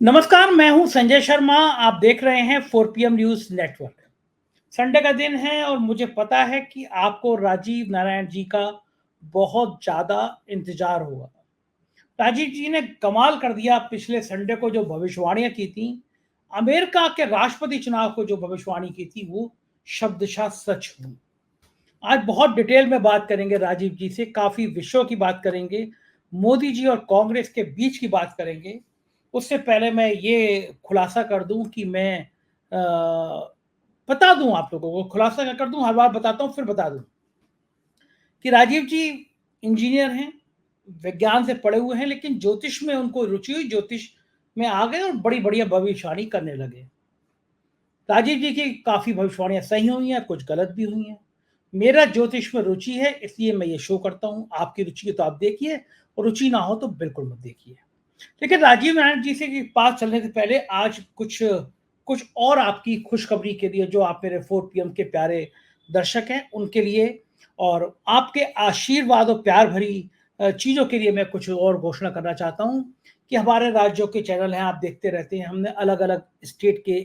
नमस्कार, मैं हूं संजय शर्मा। आप देख रहे हैं 4 PM न्यूज़ नेटवर्क। संडे का दिन है और मुझे पता है कि आपको राजीव नारायण जी का बहुत ज़्यादा इंतज़ार होगा। राजीव जी ने कमाल कर दिया। पिछले संडे को जो भविष्यवाणियाँ की थीं, अमेरिका के राष्ट्रपति चुनाव को जो भविष्यवाणी की थी, वो शब्दशः सच हुई। आज बहुत डिटेल में बात करेंगे राजीव जी से, काफ़ी विषयों की बात करेंगे, मोदी जी और कांग्रेस के बीच की बात करेंगे। उससे पहले मैं ये खुलासा कर दूं कि मैं बता दूं आप लोगों को, खुलासा क्या कर दूं, हर बार बताता हूं फिर बता दूं कि राजीव जी इंजीनियर हैं, विज्ञान से पढ़े हुए हैं, लेकिन ज्योतिष में उनको रुचि हुई, ज्योतिष में आ गए और बड़ी बढ़िया भविष्यवाणी करने लगे। राजीव जी की काफ़ी भविष्यवाणियाँ सही हुई हैं, कुछ गलत भी हुई हैं। मेरा ज्योतिष में रुचि है, इसलिए मैं ये शो करता हूँ। आपकी रुचि है तो आप देखिए, और रुचि ना हो तो बिल्कुल मत देखिए। लेकिन राजीव नारायण जी से की पास चलने से पहले आज कुछ कुछ और आपकी खुशखबरी के लिए, जो आप मेरे 4 PM के प्यारे दर्शक हैं, उनके लिए और आपके आशीर्वाद और प्यार भरी चीज़ों के लिए मैं कुछ और घोषणा करना चाहता हूँ कि हमारे राज्यों के चैनल हैं, आप देखते रहते हैं। हमने अलग-अलग स्टेट के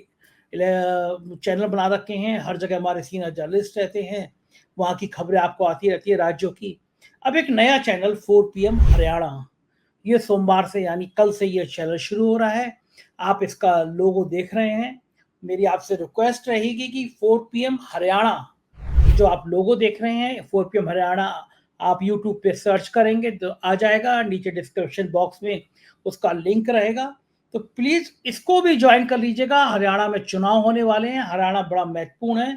चैनल बना रखे हैं। हर जगह हमारे सीनियर जर्नलिस्ट रहते हैं, वहाँ की खबरें आपको आती रहती है राज्यों की। अब एक नया चैनल 4 PM हरियाणा, ये सोमवार से यानी कल से ये चैनल शुरू हो रहा है। आप इसका लोगो देख रहे हैं। मेरी आपसे रिक्वेस्ट रहेगी कि 4 PM हरियाणा, जो आप लोगो देख रहे हैं, 4 PM हरियाणा, आप यूट्यूब पे सर्च करेंगे तो आ जाएगा। नीचे डिस्क्रिप्शन बॉक्स में उसका लिंक रहेगा, तो प्लीज़ इसको भी ज्वाइन कर लीजिएगा। हरियाणा में चुनाव होने वाले हैं, हरियाणा बड़ा महत्वपूर्ण है।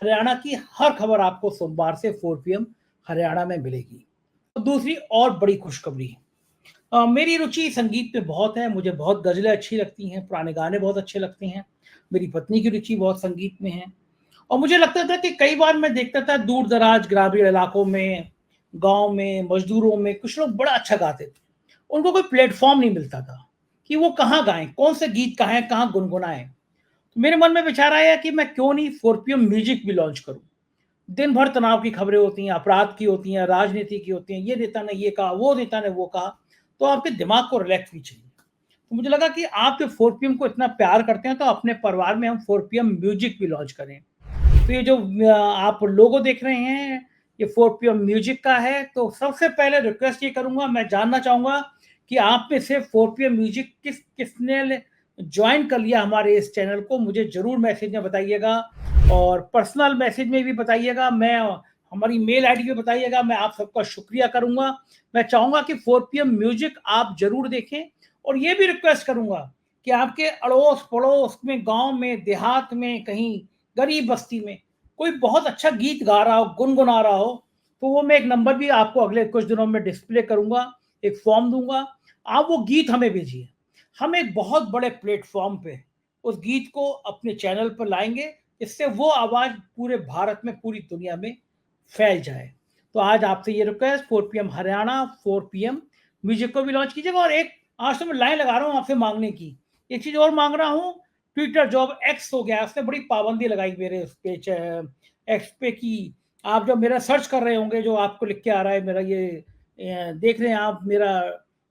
हरियाणा की हर खबर आपको सोमवार से 4 PM हरियाणा में मिलेगी। तो दूसरी और बड़ी खुशखबरी, मेरी रुचि संगीत में बहुत है, मुझे बहुत गज़लें अच्छी लगती हैं, पुराने गाने बहुत अच्छे लगते हैं। मेरी पत्नी की रुचि बहुत संगीत में है, और मुझे लगता था कि कई बार मैं देखता था दूर-दराज ग्रामीण इलाकों में, गाँव में, मज़दूरों में कुछ लोग बड़ा अच्छा गाते थे। उनको कोई प्लेटफ़ॉर्म नहीं मिलता था कि वो कहाँ गाएँ, कौन से गीत गाएँ, कहाँ गुनगुनाएँ। तो मेरे मन में विचार आया कि मैं क्यों नहीं 4 PM म्यूज़िक भी लॉन्च करूँ। दिन भर तनाव की खबरें होती हैं, अपराध की होती हैं, राजनीति की होती हैं, ये नेता ने ये कहा, वो नेता ने वो कहा, तो आपके दिमाग को रिलैक्स भी चाहिए। तो मुझे लगा कि आप जब 4 PM को इतना प्यार करते हैं, तो अपने परिवार में हम 4 PM म्यूज़िक भी लॉन्च करें। तो ये जो आप लोगो देख रहे हैं, ये 4 PM म्यूज़िक का है। तो सबसे पहले रिक्वेस्ट ये करूँगा, मैं जानना चाहूँगा कि आप में से 4 PM म्यूज़िक किसने जॉइन कर लिया हमारे इस चैनल को, मुझे ज़रूर मैसेज में बताइएगा, और पर्सनल मैसेज में भी बताइएगा। मैं हमारी मेल आईडी पे बताइएगा, मैं आप सबका शुक्रिया करूँगा। मैं चाहूँगा कि 4 PM म्यूज़िक आप ज़रूर देखें, और ये भी रिक्वेस्ट करूँगा कि आपके अड़ोस-पड़ोस में, गाँव में, देहात में, कहीं गरीब बस्ती में कोई बहुत अच्छा गीत गा रहा हो, गुनगुना रहा हो, तो वो मैं एक नंबर भी आपको अगले कुछ दिनों में डिस्प्ले करूँगा, एक फॉर्म दूँगा। आप वो गीत हमें भेजिए। हम एक बहुत बड़े प्लेटफ़ॉर्म पे उस गीत को अपने चैनल पर लाएँगे, इससे वो आवाज़ पूरे भारत में, पूरी दुनिया में फैल जाए। तो आज आपसे ये request, 4 PM Haryana, 4 PM music को भी लॉन्च कीजिएगा। और एक आज तो मैं लाइन लगा रहा हूँ आपसे माँगने की। एक चीज़ और माँग रहा हूँ, ट्विटर जो अब एक्स हो गया है, उसने बड़ी पाबंदी लगाई मेरे उस पे एक्स पे कि आप जब मेरा सर्च कर रहे होंगे, जो आपको लिख के आ रहा है मेरा ये देख रहे हैं आप मेरा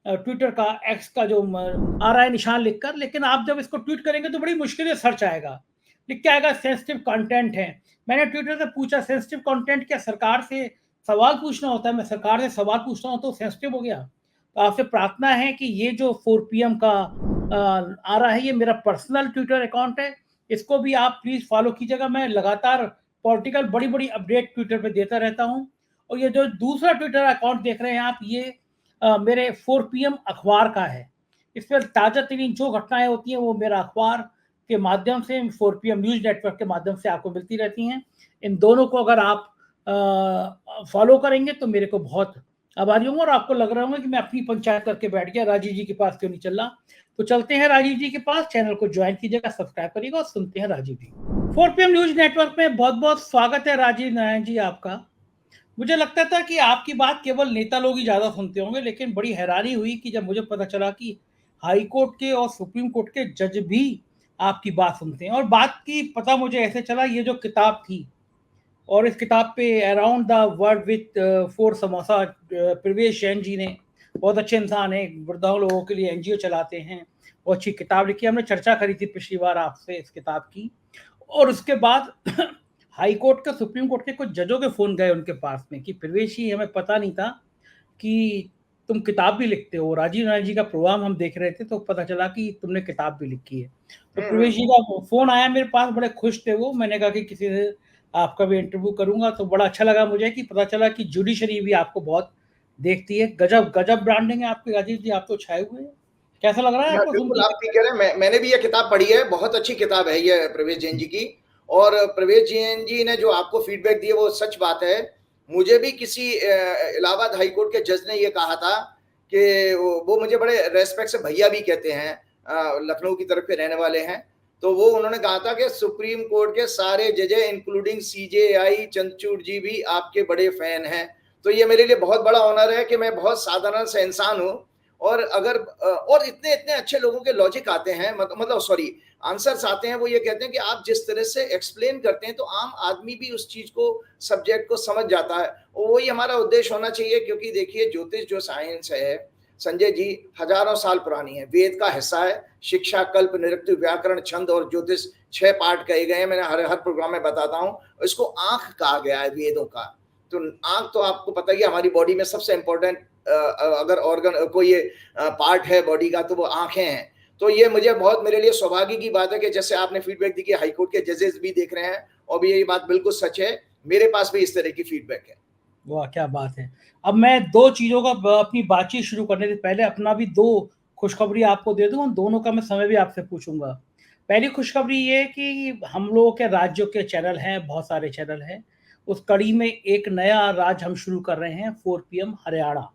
ट्विटर का, एक्स का जो आ रहा है निशान लिखकर, लेकिन आप जब इसको ट्वीट करेंगे तो बड़ी मुश्किल से सर्च आएगा। लिख के आएगा सेंसिटिव कंटेंट है। मैंने ट्विटर से पूछा, सेंसिटिव कंटेंट क्या सरकार से सवाल पूछना होता है? मैं सरकार से सवाल पूछता हूँ तो सेंसिटिव हो गया? तो आपसे प्रार्थना है कि ये जो 4 PM का आ रहा है, ये मेरा पर्सनल ट्विटर अकाउंट है, इसको भी आप प्लीज़ फॉलो कीजिएगा। मैं लगातार पॉलिटिकल बड़ी-बड़ी अपडेट ट्विटर पे देता रहता हूँ। और ये जो दूसरा ट्विटर अकाउंट देख रहे हैं आप, ये मेरे 4 PM अखबार का है। इस पर ताज़ा-तरीन जो घटनाएँ होती हैं, वो मेरा अखबार के माध्यम से, 4 PM न्यूज़ नेटवर्क के माध्यम से आपको मिलती रहती हैं। इन दोनों को अगर आप फॉलो करेंगे तो मेरे को बहुत आभारी होंगे, और आपको लग रहा होगा कि मैं अपनी पंचायत करके बैठ गया, राजीव जी के पास क्यों नहीं चल रहा। तो चलते हैं राजीव जी के पास, चैनल को ज्वाइन कीजिएगा, सब्सक्राइब करिएगा, और सुनते हैं राजीव जी। 4 PM न्यूज़ नेटवर्क में बहुत-बहुत स्वागत है राजीव नारायण जी आपका। मुझे लगता था कि आपकी बात केवल नेता लोग ही ज़्यादा सुनते होंगे, लेकिन बड़ी हैरानी हुई कि जब मुझे पता चला कि हाई कोर्ट के और सुप्रीम कोर्ट के जज भी आपकी बात सुनते हैं। और बात की पता मुझे ऐसे चला, ये जो किताब थी, और इस किताब पे around the world with 4 samosa प्रवेश जैन जी ने बहुत अच्छे इंसान है, वृद्धाओं लोगों के लिए एनजीओ चलाते हैं, बहुत अच्छी किताब लिखी है, हमने चर्चा करी थी पिछली बार आपसे इस किताब की। और उसके बाद हाई कोर्ट का, सुप्रीम कोर्ट के कुछ जजों के फ़ोन गए उनके पास में कि प्रवेश जी, हमें पता नहीं था कि तुम किताब भी लिखते हो। राजीव गांधी जी का प्रोग्राम हम देख रहे थे तो पता चला कि तुमने किताब भी लिखी है। तो प्रवेश जी का फ़ोन आया मेरे पास, बड़े खुश थे वो। मैंने कहा कि किसी से आपका भी इंटरव्यू करूँगा, तो बड़ा अच्छा लगा मुझे कि पता चला कि जुडिशरी भी आपको बहुत देखती है। गजब गजब ब्रांडिंग है आपकी राजीव जी, आप तो छाए हुए हैं। कैसा लग रहा है आपको सुन बिल्कुल, के? आप ठीक कह रहे हैं। मैंने भी ये किताब पढ़ी है, बहुत अच्छी किताब है ये प्रवेश जैन जी की। और प्रवेश जैन जी ने जो आपको फीडबैक दिए वो सच बात है। मुझे भी किसी इलाहाबाद हाई कोर्ट के जज ने ये कहा था कि वो मुझे बड़े रेस्पेक्ट से भैया भी कहते हैं, लखनऊ की तरफ के रहने वाले हैं। तो वो उन्होंने कहा था कि सुप्रीम कोर्ट के सारे जज इंक्लूडिंग सीजेआई चंद्रचूड़ जी भी आपके बड़े फैन हैं। तो ये मेरे लिए बहुत बड़ा ऑनर है कि मैं बहुत साधारण सा इंसान हूँ, और अगर और इतने इतने अच्छे लोगों के लॉजिक आते हैं, मतलब सॉरी, आंसर्स आते हैं। वो ये कहते हैं कि आप जिस तरह से एक्सप्लेन करते हैं तो आम आदमी भी उस चीज को, सब्जेक्ट को समझ जाता है। और वही हमारा उद्देश्य होना चाहिए, क्योंकि देखिए ज्योतिष जो साइंस है संजय जी, हजारों साल पुरानी है, वेद का हिस्सा है। शिक्षा, कल्प, निरुक्ति, व्याकरण, छंद और ज्योतिष 6 पार्ट कहे गए हैं। मैंने हर हर प्रोग्राम में बताता हूँ। इसको आंख कहा गया है वेदों का। तो आंख तो आपको पता ही है, हमारी बॉडी में सबसे इंपॉर्टेंट अगर ऑर्गन कोई ये पार्ट है बॉडी का तो वो आंखें हैं। तो ये मुझे बहुत, मेरे लिए सौभाग्य की बात है कि जैसे आपने फीडबैक दी कि हाईकोर्ट के जजेस भी देख रहे हैं, और भी ये बात बिल्कुल सच है, मेरे पास भी इस तरह की फीडबैक है। वाह, क्या बात है। अब मैं दो चीज़ों का अपनी बातचीत शुरू करने से पहले अपना भी दो खुशखबरी आपको दे दूँ, उन दोनों का मैं समय भी आपसे पूछूँगा। पहली खुशखबरी ये कि हम लोगों के राज्यों के चैनल हैं, बहुत सारे चैनल हैं। उस कड़ी में एक नया राज्य हम शुरू कर रहे हैं, 4 पीएम हरियाणा।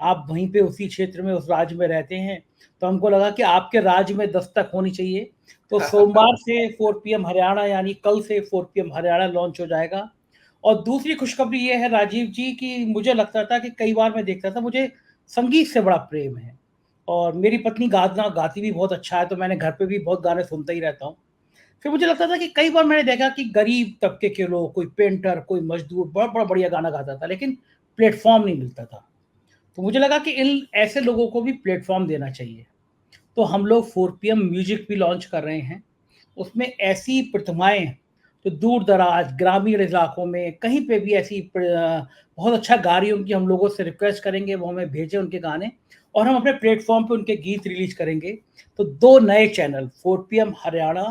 आप वहीं पे उसी क्षेत्र में, उस राज्य में रहते हैं, तो हमको लगा कि आपके राज्य में दस्तक होनी चाहिए। तो सोमवार से 4 पीएम हरियाणा, यानी कल से 4 पीएम हरियाणा लॉन्च हो जाएगा। और दूसरी खुशखबरी ये है राजीव जी कि मुझे लगता था कि कई बार मैं देखता था, मुझे संगीत से बड़ा प्रेम है और मेरी पत्नी गाना गाती भी बहुत अच्छा है, तो मैंने घर पे भी बहुत गाने सुनता ही रहता हूँ। फिर मुझे लगता था कि कई बार मैंने देखा कि गरीब तबके के लोग, कोई पेंटर, कोई मजदूर बड़ा बढ़िया गाना गाता था, लेकिन प्लेटफॉर्म नहीं मिलता था। तो मुझे लगा कि इन ऐसे लोगों को भी प्लेटफॉर्म देना चाहिए। तो हम लोग 4 पीएम म्यूजिक भी लॉन्च कर रहे हैं। उसमें ऐसी प्रतिमाएं जो दूर दराज ग्रामीण इलाकों में कहीं पे भी ऐसी बहुत अच्छा गा रही, उनकी हम लोगों से रिक्वेस्ट करेंगे वो हमें भेजें उनके गाने, और हम अपने प्लेटफॉर्म पे उनके गीत रिलीज करेंगे। तो दो नए चैनल, 4 पीएम हरियाणा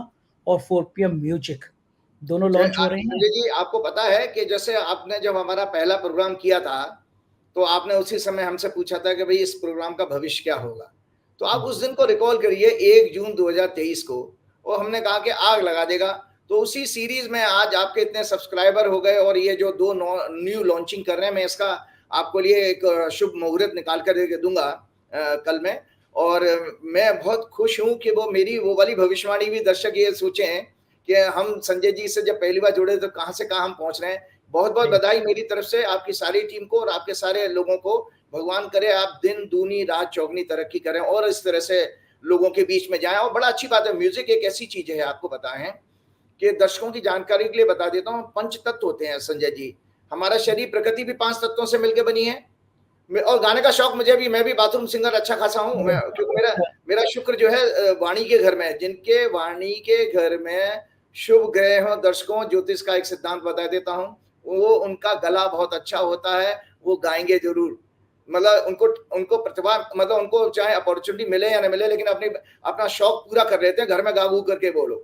और 4 पीएम म्यूजिक, दोनों लॉन्च हो रहे हैं। संजय जी, आपको पता है कि जैसे आपने जब हमारा पहला प्रोग्राम किया था, तो आपने उसी समय हमसे पूछा था कि भाई इस प्रोग्राम का भविष्य क्या होगा। तो आप उस दिन को रिकॉल करिए, 1 जून 2023 को, और हमने कहा कि आग लगा देगा। तो उसी सीरीज में आज आपके इतने सब्सक्राइबर हो गए, और ये जो दो न्यू लॉन्चिंग कर रहे हैं, मैं इसका आपको लिए एक शुभ मुहूर्त निकाल कर दूंगा कल में। और मैं बहुत खुश हूं कि वो मेरी वो वाली भविष्यवाणी भी दर्शक ये सोचे हैं कि हम संजय जी से जब पहली बार जुड़े तो कहां से कहां हम पहुंच रहे हैं। बहुत बहुत बधाई मेरी तरफ से आपकी सारी टीम को और आपके सारे लोगों को। भगवान करे आप दिन दूनी रात चौगनी तरक्की करें और इस तरह से लोगों के बीच में जाएं। और बड़ा अच्छी बात है, म्यूजिक एक ऐसी चीज है, आपको बताएं कि दर्शकों की जानकारी के लिए बता देता हूं, 5 तत्व होते हैं संजय जी। हमारा शरीर, प्रकृति भी 5 तत्वों से मिलकर बनी है। और गाने का शौक मुझे भी, मैं भी बाथरूम सिंगर अच्छा खासा हूँ मैं, क्योंकि मेरा शुक्र जो है वाणी के घर में है। जिनके वाणी के घर में शुभ ग्रह हो, दर्शकों ज्योतिष का एक सिद्धांत बता देता हूँ, वो उनका गला बहुत अच्छा होता है, वो गाएंगे जरूर। मतलब उनको उनको प्रतिभा, मतलब उनको चाहे अपॉर्चुनिटी मिले या ना मिले, लेकिन अपना शौक पूरा कर लेते हैं, घर में गा गू करके बोलो।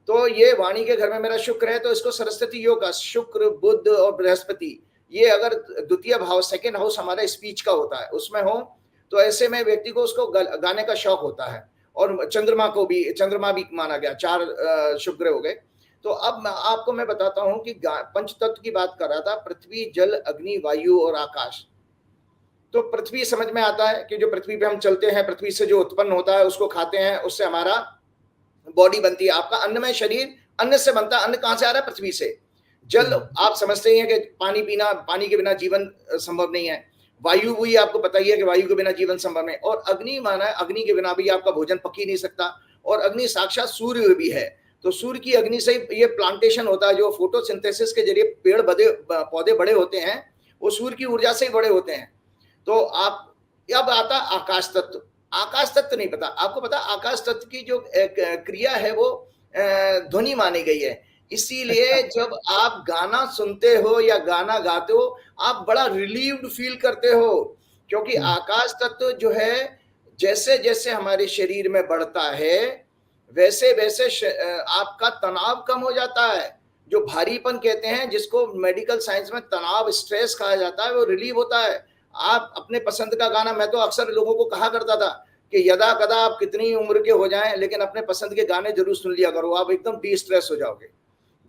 तो ये वाणी के घर में मेरा शुक्र है, तो इसको सरस्वती योग का, शुक्र बुध और बृहस्पति, ये अगर द्वितीय भाव, सेकेंड हाउस हमारा स्पीच का होता है, उसमें हो तो ऐसे में व्यक्ति को उसको गाने का शौक होता है। और चंद्रमा को भी, चंद्रमा भी माना गया, 4 शुभ ग्रह हो गए। तो अब आपको मैं बताता हूं कि पंच तत्व की बात कर रहा था, पृथ्वी, जल, अग्नि, वायु और आकाश। तो पृथ्वी समझ में आता है कि जो पृथ्वी पे हम चलते हैं, पृथ्वी से जो उत्पन्न होता है उसको खाते हैं, उससे हमारा बॉडी बनती है। आपका अन्नमय शरीर अन्न से बनता है। अन्न कहां से आ रहा है? पृथ्वी से। जल, आप समझते ही हैं कि पानी पीना, पानी के बिना जीवन संभव नहीं है। वायु भी आपको पता ही है कि वायु के बिना जीवन संभव नहीं। और अग्नि माना है, अग्नि के बिना भी आपका भोजन पक ही नहीं सकता। और अग्नि साक्षात सूर्य भी है। तो सूर्य की अग्नि से ये प्लांटेशन होता है, जो फोटोसिंथेसिस के जरिए पेड़ पौधे बड़े होते हैं, वो सूर्य की ऊर्जा से ही बड़े होते हैं। तो आप अब आता आकाश तत्व। आकाश तत्व नहीं पता आपको, पता आकाश तत्व की जो क्रिया है वो ध्वनि मानी गई है। इसीलिए जब आप गाना सुनते हो या गाना गाते हो आप बड़ा रिलीव्ड फील करते हो, क्योंकि आकाश तत्व जो है जैसे जैसे हमारे शरीर में बढ़ता है वैसे वैसे आपका तनाव कम हो जाता है। जो भारीपन कहते हैं, जिसको मेडिकल साइंस में तनाव, स्ट्रेस कहा जाता है, वो रिलीव होता है। आप अपने पसंद का गाना, मैं तो अक्सर लोगों को कहा करता था कि यदा कदा आप कितनी उम्र के हो जाएं लेकिन अपने पसंद के गाने जरूर सुन लिया करो, आप एकदम डी स्ट्रेस हो जाओगे।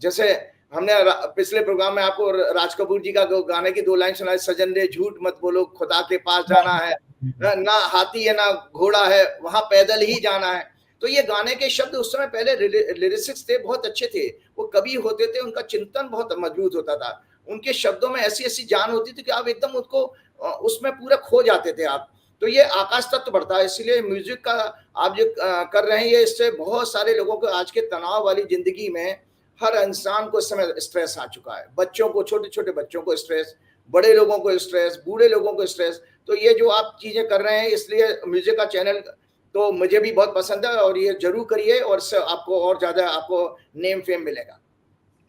जैसे हमने पिछले प्रोग्राम में आपको राज कपूर जी का गाने की 2 लाइन सुनाई, सजन रे झूठ मत बोलो खुदा के पास जाना है, ना हाथी है ना घोड़ा है वहां पैदल ही जाना है। तो ये गाने के शब्द उस समय पहले लिरिक्स थे, बहुत अच्छे थे, वो कवि होते थे, उनका चिंतन बहुत मजबूत होता था, उनके शब्दों में ऐसी ऐसी जान होती थी कि आप एकदम उसको उसमें पूरा खो जाते थे आप। तो ये आकाश तत्व बढ़ता है। इसलिए म्यूजिक का आप जो कर रहे हैं, ये इससे बहुत सारे लोगों को आज के तनाव वाली जिंदगी में हर इंसान को इस समय स्ट्रेस आ चुका है। बच्चों को, छोटे छोटे बच्चों को स्ट्रेस, बड़े लोगों को स्ट्रेस, बूढ़े लोगों को स्ट्रेस। तो ये जो आप चीजें कर रहे हैं, इसलिए म्यूजिक का चैनल तो मुझे भी बहुत पसंद है और ये जरूर करिए और इससे आपको और ज्यादा आपको नेम फेम मिलेगा।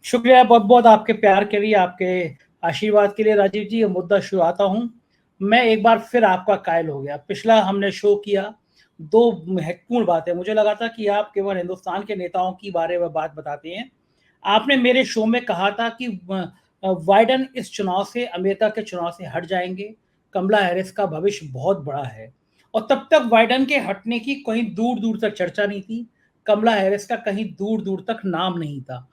शुक्रिया बहुत बहुत आपके प्यार के लिए, आपके आशीर्वाद के लिए राजीव जी। ये मुद्दा शुरुआता हूँ, मैं एक बार फिर आपका कायल हो गया। पिछला हमने शो किया, 2 महत्वपूर्ण बातें, मुझे लगा था कि आप केवल हिंदुस्तान के नेताओं की बारे में बात बताते हैं। आपने मेरे शो में कहा था कि बाइडेन इस चुनाव से, अमेरिका के चुनाव से हट जाएंगे, कमला हैरिस का भविष्य बहुत बड़ा है। और तब तक बाइडेन के हटने की कहीं दूर दूर तक चर्चा नहीं थी, कमला हैरिस का कहीं दूर दूर तक नाम नहीं था।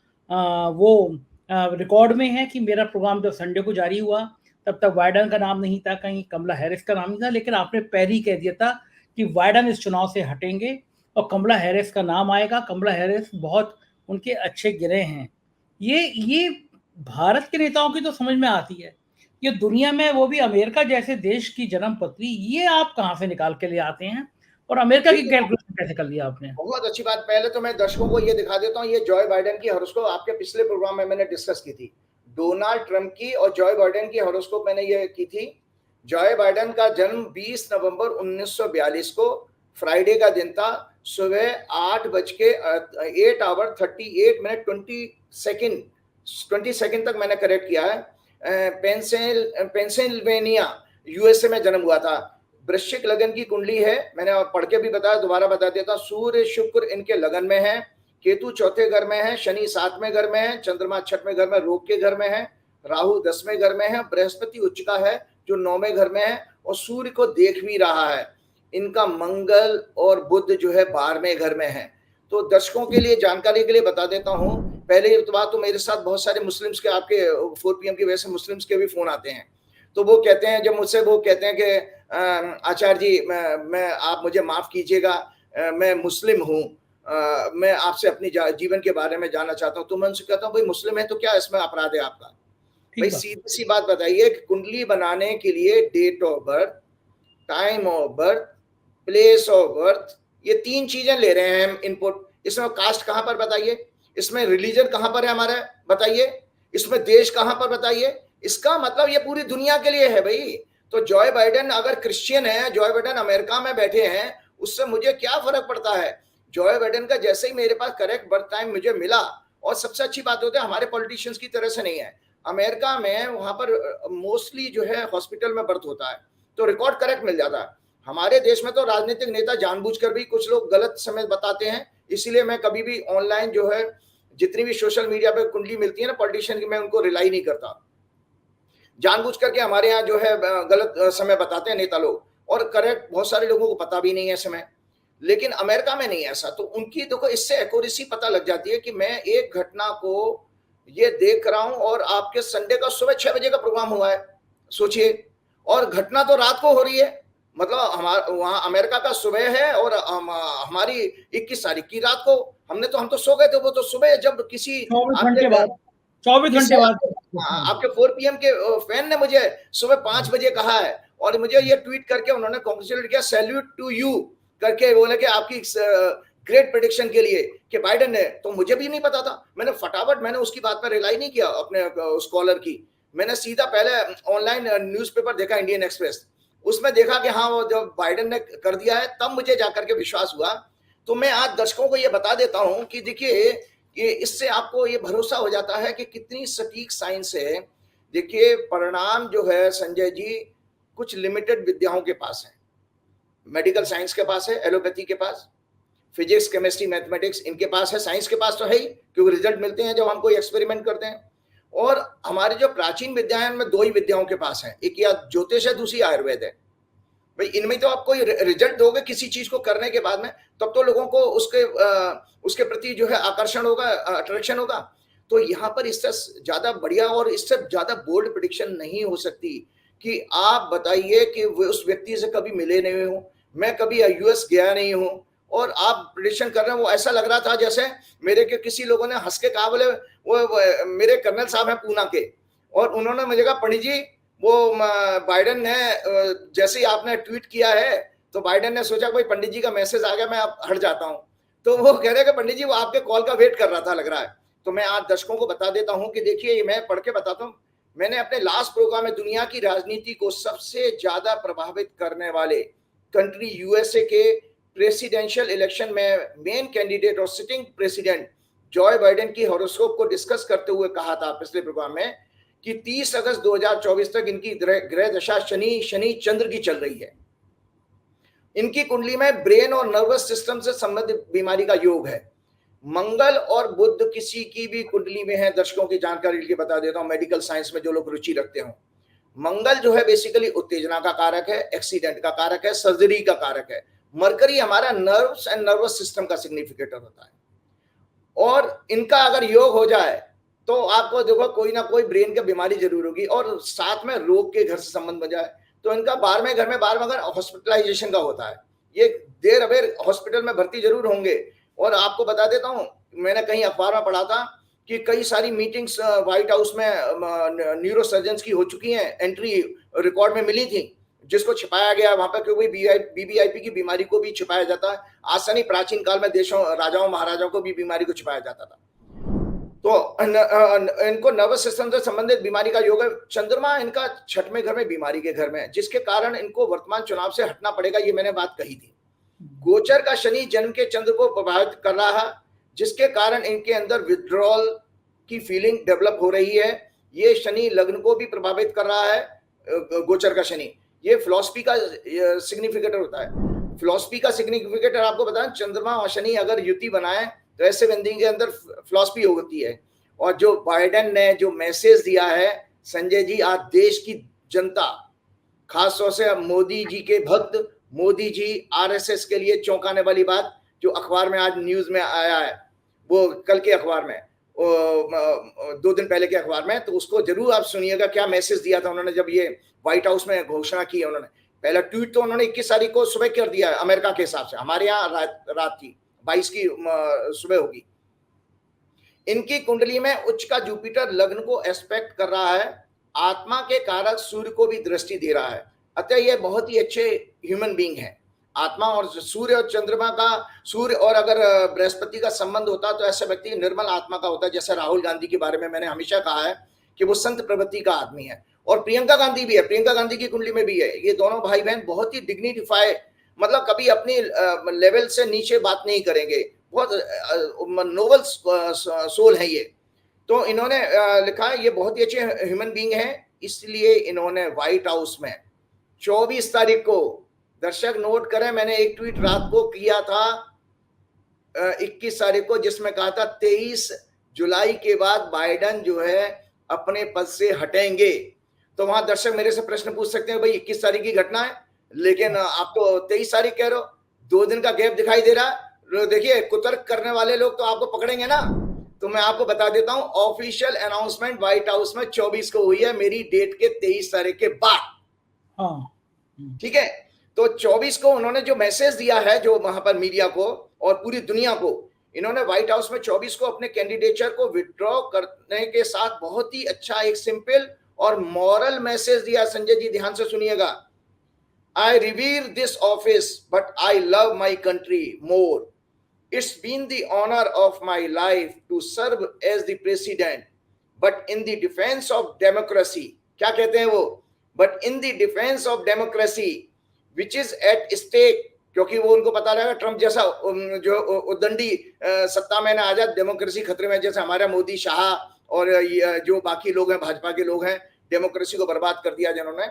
वो रिकॉर्ड में है कि मेरा प्रोग्राम जब संडे को जारी हुआ तब तक बाइडेन का नाम नहीं था, कहीं कमला हैरिस का नाम नहीं था, लेकिन आपने पहले ही कह दिया था कि बाइडेन इस चुनाव से हटेंगे और कमला हैरिस का नाम आएगा। कमला हैरिस बहुत उनके अच्छे गिरे हैं। ये भारत के नेताओं की तो समझ में आती है, ये दुनिया में, वो भी अमेरिका जैसे देश की जन्म पत्री, ये आप कहाँ से निकाल के ले आते हैं और अमेरिका की कैलकुलेशन कैसे कर लिया आपने? बहुत अच्छी बात। पहले तो मैं दर्शकों को ये दिखा देता हूँ, ये जॉय बाइडेन की हॉरोस्कोप आपके पिछले प्रोग्राम में मैंने डिस्कस की थी। डोनाल्ड ट्रंप की और जॉय बाइडेन की हॉरोस्कोप मैंने ये की थी। जॉय बाइडेन का जन्म 20 नवंबर 1942 को फ्राइडे का दिन था। सुबह 8:38 20 सेकंड तक मैंने करेक्ट किया है। पेंसिल्वेनिया यूएसए में जन्म हुआ था। वृश्चिक लगन की कुंडली है, मैंने पढ़ के भी बताया, दोबारा बता देता। सूर्य शुक्र इनके लगन में है, केतु चौथे घर में है, शनि 7वें घर में है, चंद्रमा 6वें घर में रोग के घर में है, राहु 10वें घर में है, बृहस्पति उच्च का है जो 9वें घर में है और सूर्य को देख भी रहा है। इनका मंगल और बुध जो है 12वें घर में है। तो दर्शकों के लिए जानकारी के लिए बता देता हूँ। पहले बात तो मेरे साथ बहुत सारे मुस्लिम्स के, आपके 4 PM की वजह से मुस्लिम्स के भी फोन आते हैं, तो वो कहते हैं, जब मुझसे वो कहते हैं कि आचार्य जी मैं आप मुझे माफ कीजिएगा, मैं मुस्लिम हूँ, मैं आपसे अपनी जीवन के बारे में जानना चाहता हूँ। तो मैं उनसे कहता हूँ भाई मुस्लिम है तो क्या इसमें अपराध है आपका? भाई सीधी सी बात बताइए कि कुंडली बनाने के लिए date of birth, time of birth, place of birth, ये 3 चीजें ले रहे हैं हम इनपुट। इसमें कास्ट कहां पर बताइए, इसमें रिलीजन कहां पर है हमारा बताइए, इसमें देश कहां पर बताइए। इसका मतलब ये पूरी दुनिया के लिए है भाई। तो जॉय बाइडेन अगर क्रिश्चियन है, जॉय बाइडेन अमेरिका में बैठे हैं, उससे मुझे क्या फर्क पड़ता है? जॉय बाइडेन का जैसे ही मेरे पास करेक्ट बर्थ टाइम मुझे मिला, और सबसे अच्छी बात होती है हमारे पॉलिटिशियंस की तरह से नहीं है, अमेरिका में वहां पर मोस्टली जो है हॉस्पिटल में बर्थ होता है तो रिकॉर्ड करेक्ट मिल जाता है। हमारे देश में तो राजनीतिक नेता जानबूझकर भी कुछ लोग गलत समय बताते हैं, इसीलिए मैं कभी भी ऑनलाइन जो है जितनी भी सोशल मीडिया पे कुंडली मिलती है ना पॉलिटिशियन की, मैं उनको रिलाई नहीं करता। जानबूझ करके हमारे यहाँ जो है गलत समय बताते हैं नेता लोग, और करेक्ट बहुत सारे लोगों को पता भी नहीं है समय। लेकिन अमेरिका में नहीं ऐसा, तो उनकी देखो इससे एक्यूरेसी पता लग जाती है कि मैं एक घटना को ये देख रहा हूं और आपके संडे का सुबह 6 बजे का प्रोग्राम हुआ है, सोचिए, और घटना तो रात को हो रही है। मतलब हमारा वहां अमेरिका का सुबह है और हमारी 21 तारीख की रात को हम तो सो गए थे, वो तो सुबह जब किसी 24 घंटे बाद आपके 4 PM के फैन ने मुझे सुबह 5 बजे कहा है और मुझे ये ट्वीट करके उन्होंने कांग्रेचुलेट किया, सैल्यूट टू यू करके बोले कि आपकी ग्रेट प्रेडिक्शन के लिए कि बाइडेन ने। तो मुझे भी नहीं पता था, मैंने फटाफट मैंने उसकी बात पर रिलाई नहीं किया अपने स्कॉलर की, मैंने सीधा पहले ऑनलाइन न्यूज़पेपर देखा इंडियन एक्सप्रेस, उसमें देखा कि हाँ वो जब बाइडेन ने कर दिया है तब मुझे जाकर के विश्वास हुआ। तो मैं आज दर्शकों को ये बता देता हूं कि देखिए ये इससे आपको ये भरोसा हो जाता है कि कितनी सटीक साइंस है। देखिए परिणाम जो है संजय जी कुछ लिमिटेड विद्याओं के पास है, मेडिकल साइंस के पास है, एलोपैथी के पास, फिजिक्स केमिस्ट्री मैथमेटिक्स इनके पास है, साइंस के पास तो है ही क्योंकि रिजल्ट मिलते हैं जब हम कोई एक्सपेरिमेंट करते हैं। और हमारी जो प्राचीन विद्याएं में दो ही विद्याओं के पास है, एक या ज्योतिष है, दूसरी आयुर्वेद है। भाई इनमें तो आप कोई रिजल्ट दोगे किसी चीज को करने के बाद में तब तो लोगों को उसके प्रति जो है आकर्षण होगा, अट्रैक्शन होगा। तो यहाँ पर इससे ज्यादा बढ़िया और इससे ज्यादा बोल्ड प्रेडिक्शन नहीं हो सकती कि आप बताइए कि वो उस व्यक्ति से कभी मिले नहीं हो, मैं कभी यूएस गया नहीं हूं और आप प्रेडिक्शन कर रहे हैं। वो ऐसा लग रहा था जैसे मेरे के किसी लोगों ने हंस के कहा, बोले वो मेरे कर्नल साहब हैं पूना के, और उन्होंने मुझे कहा पंडित जी वो बाइडेन ने जैसे ही आपने ट्वीट किया है तो बाइडेन ने सोचा कोई पंडित जी का मैसेज आ गया, मैं अब हट जाता हूं। तो वो कह रहे हैं कि पंडित जी वो आपके कॉल का वेट कर रहा था लग रहा है। तो मैं आज दर्शकों को बता देता हूं कि देखिए मैं पढ़ के बताता हूं, मैंने अपने लास्ट प्रोग्राम में दुनिया की राजनीति को सबसे ज्यादा प्रभावित करने वाले कंट्री यूएसए के प्रेसिडेंशियल इलेक्शन में मेन कैंडिडेट और सिटिंग प्रेसिडेंट जॉय बाइडेन की हॉरोस्कोप को डिस्कस करते हुए कहा था पिछले प्रोग्राम में कि 30 अगस्त 2024 तक इनकी ग्रह दशा शनि चंद्र की चल रही है। इनकी कुंडली में ब्रेन और नर्वस सिस्टम से संबंधित बीमारी का योग है। मंगल और बुध किसी की भी कुंडली में है, दर्शकों की जानकारी के लिए बता देता हूं, मेडिकल साइंस में जो लोग रुचि रखते हो। मंगल जो है बेसिकली उत्तेजना का कारक है, एक्सीडेंट का कारक है, सर्जरी का कारक है। मरकरी हमारा नर्व्स एंड नर्वस सिस्टम का सिग्निफिकेटर होता है। और इनका अगर योग हो जाए तो आपको देखो कोई ना कोई ब्रेन की बीमारी जरूर होगी, और साथ में रोग के घर से संबंध बन जाए तो इनका 12वें घर में 12वां घर हॉस्पिटलाइजेशन का होता है। ये देर अबेर हॉस्पिटल में भर्ती जरूर होंगे। और आपको बता देता हूं, मैंने कहीं अखबार में पढ़ा था कि कई सारी मीटिंग्स व्हाइट हाउस में न्यूरो सर्जन की हो चुकी हैं, एंट्री रिकॉर्ड में मिली थी, जिसको छिपाया गया वहां पर, क्योंकि बीबीआईपी की बीमारी को भी छिपाया जाता है। आज से नहीं, प्राचीन काल में देशों राजाओं महाराजाओं को भी बीमारी को छिपाया जाता था। तो इनको नर्वस सिस्टम से संबंधित बीमारी का योग है। चंद्रमा इनका 6वें घर में बीमारी के घर में है, जिसके कारण इनको वर्तमान चुनाव से हटना पड़ेगा, ये मैंने बात कही थी। गोचर का शनि जन्म के चंद्र को प्रभावित कर रहा है, जिसके कारण इनके अंदर विड्रॉल की फीलिंग डेवलप हो रही है। ये शनि लग्न को भी प्रभावित कर रहा है, गोचर का शनि। ये फिलॉसफी का सिग्निफिकेटर होता है। फिलॉसफी का सिग्निफिकेटर आपको बताएं, चंद्रमा और शनि अगर युति बनाए तो ऐसे बंदी के अंदर फिलॉसफी होती है। और जो बाइडेन ने जो मैसेज दिया है संजय जी, आज देश की जनता, खासतौर से मोदी जी के भक्त, मोदी जी आरएसएस के लिए चौंकाने वाली बात जो अखबार में आज न्यूज में आया है, वो कल के अखबार में, 2 दिन पहले के अखबार में, तो उसको जरूर आप सुनिएगा क्या मैसेज दिया था उन्होंने जब ये व्हाइट हाउस में घोषणा की है। उन्होंने पहला ट्वीट तो उन्होंने 21 तारीख को सुबह कर दिया है अमेरिका के हिसाब से, हमारे यहाँ रात थी, 22 की सुबह होगी। इनकी कुंडली में उच्च का जुपिटर लग्न को एस्पेक्ट कर रहा है, आत्मा के कारक सूर्य को भी दृष्टि दे रहा है। अतः ये बहुत ही अच्छे ह्यूमन बीइंग है। आत्मा और सूर्य और चंद्रमा का, सूर्य और अगर बृहस्पति का संबंध होता तो ऐसा व्यक्ति निर्मल आत्मा का होता है। जैसे राहुल गांधी के बारे में मैंने हमेशा कहा है कि वो संत प्रवृत्ति का आदमी है, और प्रियंका गांधी भी है, प्रियंका गांधी की कुंडली में भी है। ये दोनों भाई बहन बहुत ही डिग्निफाई, मतलब कभी अपनी लेवल से नीचे बात नहीं करेंगे, बहुत नोबल सोल है ये। तो इन्होंने लिखा है ये बहुत ही अच्छे ह्यूमन बीइंग है, इसलिए इन्होंने व्हाइट हाउस में 24 तारीख को, दर्शक नोट करें, मैंने एक ट्वीट रात को किया था 21 तारीख को, जिसमें कहा था 23 जुलाई के बाद बाइडेन जो है अपने पद से हटेंगे। तो वहां दर्शक मेरे से प्रश्न पूछ सकते हैं, भाई 21 तारीख की घटना है लेकिन आप तो 23 तारीख कह रहे हो, 2 दिन का गैप दिखाई दे रहा है। देखिए कुतर्क करने वाले लोग तो आपको पकड़ेंगे ना। तो मैं आपको बता देता हूं, ऑफिशियल अनाउंसमेंट व्हाइट हाउस में 24 को हुई है, मेरी डेट के 23 तारीख के बाद। ठीक है, तो 24 को उन्होंने जो मैसेज दिया है, जो वहां पर मीडिया को और पूरी दुनिया को, इन्होंने व्हाइट हाउस में 24 को अपने कैंडिडेचर को विड्रॉ करने के साथ बहुत ही अच्छा एक सिंपल और मॉरल मैसेज दिया। संजय जी ध्यान से सुनिएगा। I revere this office, but I love my country more. It's been the honor of my life to serve as the president, but in the defense of democracy, क्या कहते हैं वो, but in the defence of democracy which is at stake, क्योंकि वो उनको पता लगा Trump जैसा जो उद्दंडी सत्ता में ना आ जाए, डेमोक्रेसी खतरे में, जैसे हमारा मोदी, शाह और जो बाकी लोग हैं, भाजपा के लोग हैं, डेमोक्रेसी को बर्बाद कर दिया जिन्होंने।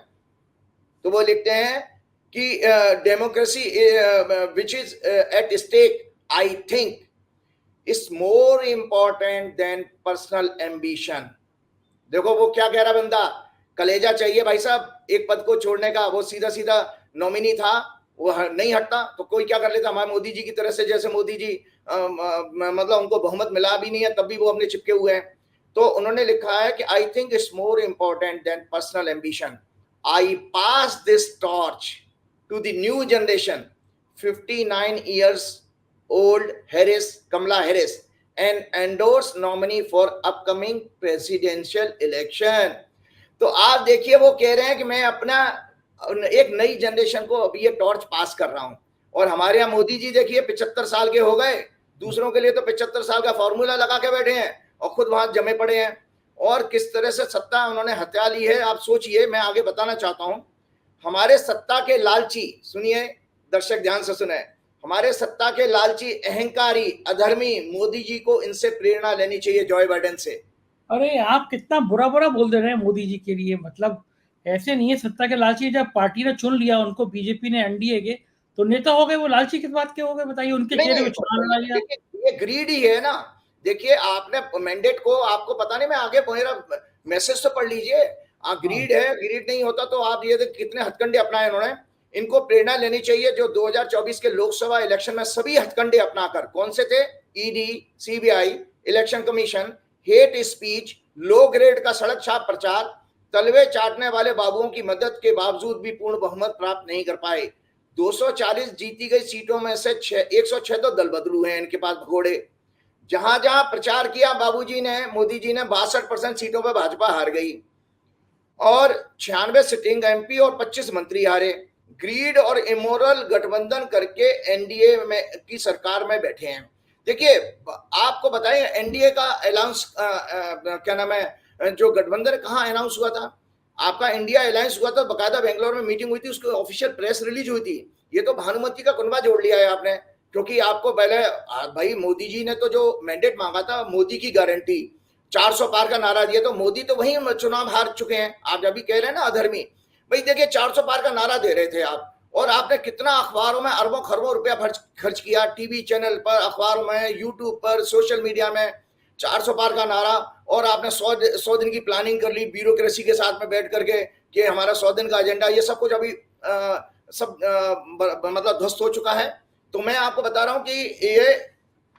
तो वो लिखते हैं कि democracy which is at stake I think is more important than personal ambition. देखो वो क्या कह रहा बंदा, कलेजा चाहिए भाई साहब एक पद को छोड़ने का। वो सीधा सीधा नॉमिनी था, वो नहीं हटता तो कोई क्या कर लेता, हमारे मोदी जी की तरह से, जैसे मोदी जी मतलब उनको बहुमत मिला भी नहीं है तब भी वो अपने चिपके हुए हैं। तो उन्होंने लिखा है कि I think it's more important than personal ambition, I pass this torch to the new generation, 59 years old Harris, Kamala Harris, and endorsed nominee for upcoming presidential election। तो आप देखिए वो कह रहे हैं कि मैं अपना एक नई जनरेशन को अभी ये टॉर्च पास कर रहा हूं। और हमारे यहाँ मोदी जी देखिए 75 साल के हो गए, दूसरों के लिए तो 75 साल का फॉर्मूला लगा के बैठे हैं और खुद वहां जमे पड़े हैं। और किस तरह से सत्ता उन्होंने हत्या ली है आप सोचिए। मैं आगे बताना चाहता हूं, हमारे सत्ता के लालची, सुनिए दर्शक ध्यान से सुने, हमारे सत्ता के लालची, अहंकारी, अधर्मी मोदी जी को इनसे प्रेरणा लेनी चाहिए, जॉय बाइडेन से। अरे आप कितना बुरा बुरा बोल दे रहे हैं मोदी जी के लिए, मतलब ऐसे नहीं है सत्ता के लालची। जब पार्टी ने चुन लिया उनको, बीजेपी ने, एनडीए के, तो नेता हो गए, वो लालची किस बात के हो गए बताइए? उनके नहीं चेहरे नहीं, पे छुरा लगा लिया। ये ग्रीड ही है ना। देखिए आपने मैंडेट को, आपको पता नहीं, मैं आगे मेरा मैसेज तो पढ़ लीजिए। ग्रीड है, ग्रीड नहीं होता तो आप ये कितने हथकंडे अपनाए इन्होंने। इनको प्रेरणा लेनी चाहिए जो 2024 के लोकसभा इलेक्शन में सभी हथकंडे अपनाकर, कौन से थे, ED, CBI, election commission, hate speech, low grade का सड़क छाप प्रचार, तलवे चाटने वाले बाबुओं की मदद के बावजूद भी पूर्ण बहुमत प्राप्त नहीं कर पाए। 240 जीती गई सीटों में से 106 तो दल बदलू हैं इनके पास घोड़े। जहां जहां प्रचार किया बाबूजी ने, मोदी जी ने, 62% सीटों पर भाजपा हार गई और 96 सिटिंग एमपी और 25 मंत्री हारे। ग्रीड और इमोरल गठबंधन करके एनडीए में की सरकार में बैठे हैं। देखिए आपको बताएं, एनडीए का अलाउंस क्या नाम है, जो गठबंधन कहाँ अनाउंस हुआ था, आपका इंडिया अलायंस हुआ था, बकायदा बेंगलोर में मीटिंग हुई थी, उसकी ऑफिशियल प्रेस रिलीज हुई थी। ये तो भानुमति का कुनबा जोड़ लिया है आपने, क्योंकि आपको पहले भाई मोदी जी ने तो जो मैंडेट मांगा था, मोदी की गारंटी, 400 पार का नारा दिया, तो मोदी तो वही चुनाव हार चुके हैं। आप अभी कह रहे हैं ना अधर्मी, भाई देखिए 400 पार का नारा दे रहे थे आप, और आपने कितना अखबारों में अरबों खरबों रुपया खर्च किया, टीवी चैनल पर, अखबारों में, यूट्यूब पर, सोशल मीडिया में, 400 पार का नारा। और आपने 100 दिन की प्लानिंग कर ली ब्यूरोक्रेसी के साथ में बैठ करके कि हमारा 100 दिन का एजेंडा, ये सब कुछ अभी सब मतलब ध्वस्त हो चुका है। तो मैं आपको बता रहा हूं कि ये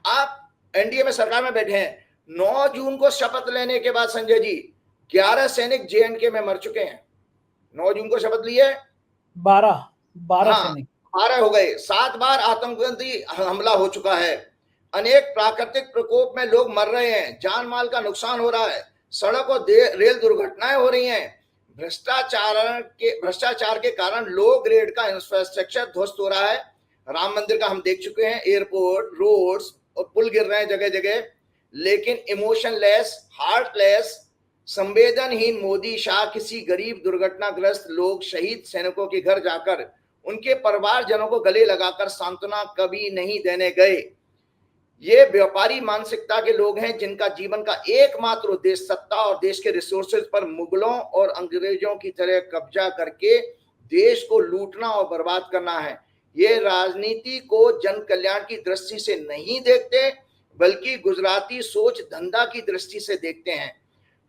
आप एनडीए में सरकार में बैठे हैं। 9 जून को शपथ लेने के बाद संजय जी 11 सैनिक जेएनके में मर चुके हैं। 9 जून को शपथ ली है, 12 सैनिक, 12 हो गए। 7 बार आतंकवादी हमला हो चुका है, अनेक प्राकृतिक प्रकोप में लोग मर रहे हैं, जान माल का नुकसान हो रहा है, सड़क और रेल दुर्घटनाएं हो रही हैं, भ्रष्टाचार के कारण लो ग्रेड का इंफ्रास्ट्रक्चर ध्वस्त हो रहा है। राम मंदिर का हम देख चुके हैं, एयरपोर्ट, रोड्स और पुल गिर रहे हैं जगह जगह। लेकिन इमोशनलेस, हार्टलेस, संवेदनहीन मोदी शाह किसी गरीब दुर्घटनाग्रस्त लोग, शहीद सैनिकों के घर जाकर उनके परिवारजनों को गले लगाकर सांत्वना कभी नहीं देने गए। ये व्यापारी मानसिकता के लोग हैं जिनका जीवन का एकमात्र उद्देश्य सत्ता और देश के रिसोर्सेज पर मुगलों और अंग्रेजों की तरह कब्जा करके देश को लूटना और बर्बाद करना है। ये राजनीति को जन कल्याण की दृष्टि से नहीं देखते, बल्कि गुजराती सोच धंधा की दृष्टि से देखते हैं।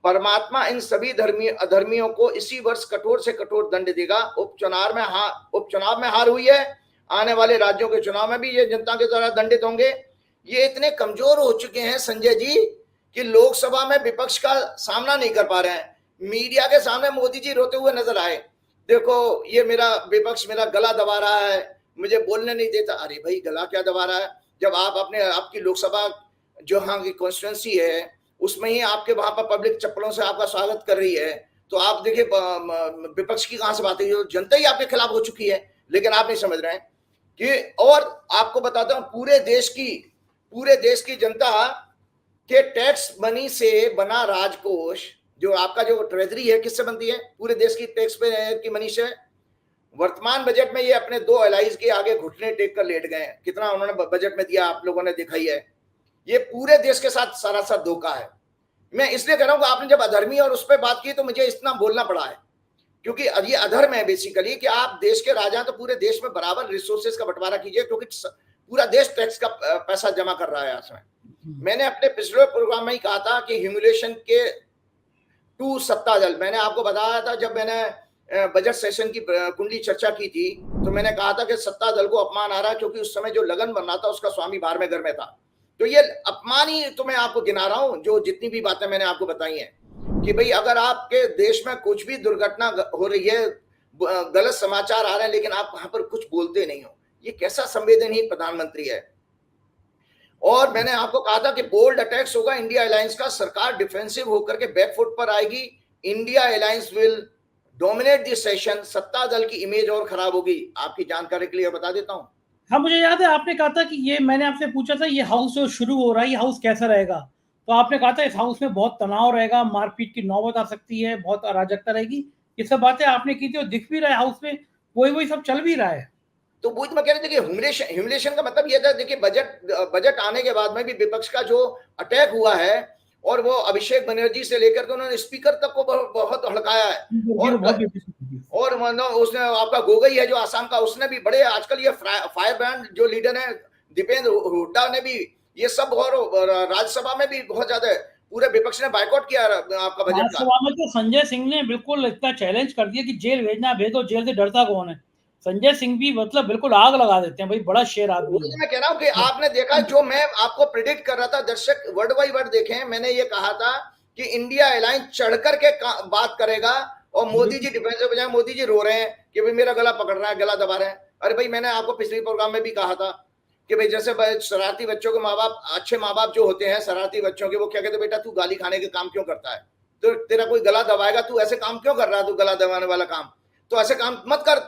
परमात्मा इन सभी अधर्मियों को इसी वर्ष कठोर से कठोर दंड देगा। उपचुनाव में हार हुई है, आने वाले राज्यों के चुनाव में भी ये जनता के द्वारा दंडित होंगे। ये इतने कमजोर हो चुके हैं संजय जी कि लोकसभा में विपक्ष का सामना नहीं कर पा रहे हैं। मीडिया के सामने मोदी जी रोते हुए नजर आए, देखो ये मेरा विपक्ष मेरा गला दबा रहा है, मुझे बोलने नहीं देता। अरे भाई गला क्या दबा रहा है, जब आप अपने आपकी लोकसभा जो हाँ की कॉन्स्टिट्यूंसी है उसमें ही आपके वहां पर पब्लिक चप्पलों से आपका स्वागत कर रही है, तो आप देखिए विपक्ष की कहां से बात है, जनता ही आपके खिलाफ हो चुकी है। लेकिन आप नहीं समझ रहे हैं कि, और आपको बताता हूं, पूरे देश की जनता के टैक्स मनी से बना राजकोष जो आपका जो ट्रेजरी है किससे बनती है? पूरे देश की टैक्स पे की मनी से। वर्तमान बजट में ये अपने 2 एलाइज के आगे घुटने टेक कर लेट गए हैं। कितना उन्होंने बजट में दिया आप लोगों ने देखा ही है। ये पूरे देश के साथ सरासर धोखा है। मैं इसलिए कह रहा हूं कि आपने जब अधर्मी और उस पर बात की तो मुझे इतना बोलना पड़ा है, क्योंकि ये अधर्म है बेसिकली कि आप देश के राजा तो पूरे देश में बराबर रिसोर्सेज का बंटवारा कीजिए, क्योंकि पूरा देश टैक्स का पैसा जमा कर रहा है इसमें। मैंने अपने पिछले प्रोग्राम में ही कहा था कि ह्यूमिलेशन के टू सत्ता दल, मैंने आपको बताया था जब मैंने बजट सेशन की कुंडली चर्चा की थी, तो मैंने कहा था कि सत्ता दल को अपमान आ रहा है, क्योंकि उस समय जो लगन बन रहा था उसका स्वामी बाहर में घर में था। तो ये अपमान ही तो मैं आपको गिना रहा हूं, जो जितनी भी बातें मैंने आपको बताई हैं कि भाई अगर आपके देश में कुछ भी दुर्घटना हो रही है, गलत समाचार आ रहे हैं, लेकिन आप वहां पर कुछ बोलते नहीं हो, ये कैसा संवेदनहीन प्रधानमंत्री है। और मैंने आपको कहा था कि बोल्ड अटैक्स होगा इंडिया अलायंस का, सरकार डिफेंसिव होकर के बैकफुट पर आएगी, India alliance will dominate this session, सत्ता दल की इमेज और खराब होगी। आपकी जानकारी के लिए बता देता हूं। हाँ, मुझे याद है आपने कहा था कि ये, मैंने आपसे पूछा था ये हाउस जो शुरू हो रहा है ये हाउस कैसा रहेगा, तो आपने कहा था इस हाउस में बहुत तनाव रहेगा, मारपीट की नौबत आ सकती है, बहुत अराजकता रहेगी। ये सब बातें आपने की थी और दिख भी रहा है हाउस में वही सब चल भी रहा है। तो वो मैं कह रही थी कि ह्यूमिलेशन का मतलब ये था, देखिए बजट आने के बाद में भी विपक्ष का जो अटैक हुआ है, और वो अभिषेक बनर्जी से लेकर के उन्होंने स्पीकर तक को बहुत हड़काया है। और उसने आपका गोगोई है जो आसाम का, उसने भी बड़े, आजकल ये फायर ब्रांड जो लीडर है दीपेंद्र हुड्डा ने भी ये सब, और राज्यसभा में भी बहुत ज्यादा पूरे विपक्ष ने बायकॉट किया आपका बजट का। राज्यसभा में तो संजय सिंह ने बिल्कुल इतना चैलेंज कर दिया कि जेल भेजना भेजो, जेल से डरता कौन है। संजय सिंह भी मतलब बिल्कुल आग लगा देते हैं, भाई बड़ा शेर आदमी है। मैं कह रहा हूं कि आपने देखा जो मैं आपको प्रिडिक्ट कर रहा था, दर्शक वर्ड बाई वर्ड देखें, मैंने ये कहा था कि इंडिया अलायंस चढ़ करके बात करेगा, और मोदी जी डिफेंस में बजाय मोदी जी रो रहे हैं कि भाई मेरा गला पकड़ रहा है, गला दबा रहे हैं। अरे भाई मैंने आपको पिछले प्रोग्राम में भी कहा था कि भाई जैसे शरारती बच्चों के माँ बाप, अच्छे माँ बाप जो होते हैं शरारती बच्चों के, वो क्या कहते, बेटा तू गाली खाने के काम क्यों करता है, तो तेरा कोई गला दबाएगा, तू ऐसे काम क्यों कर रहा है, तू गला दबाने वाला काम, तो ऐसे काम मत कर,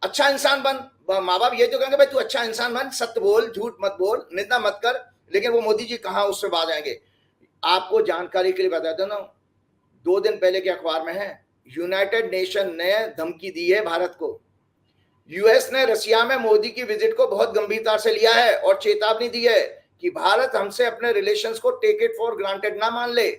अच्छा इंसान बन। माँ बाप ये तो कहेंगे भाई तू अच्छा इंसान बन, सत्य बोल, झूठ मत बोल, निंदा मत कर, लेकिन वो मोदी जी कहाँ उससे बात आएंगे। आपको जानकारी के लिए बता देना, 2 दिन पहले के अखबार में है, यूनाइटेड नेशन ने धमकी दी है भारत को। यूएस ने रशिया में मोदी की विजिट को बहुत गंभीरता से लिया है और चेतावनी दी है कि भारत हमसे अपने रिलेशंस को टेक इट फॉर ग्रांटेड ना मान ले।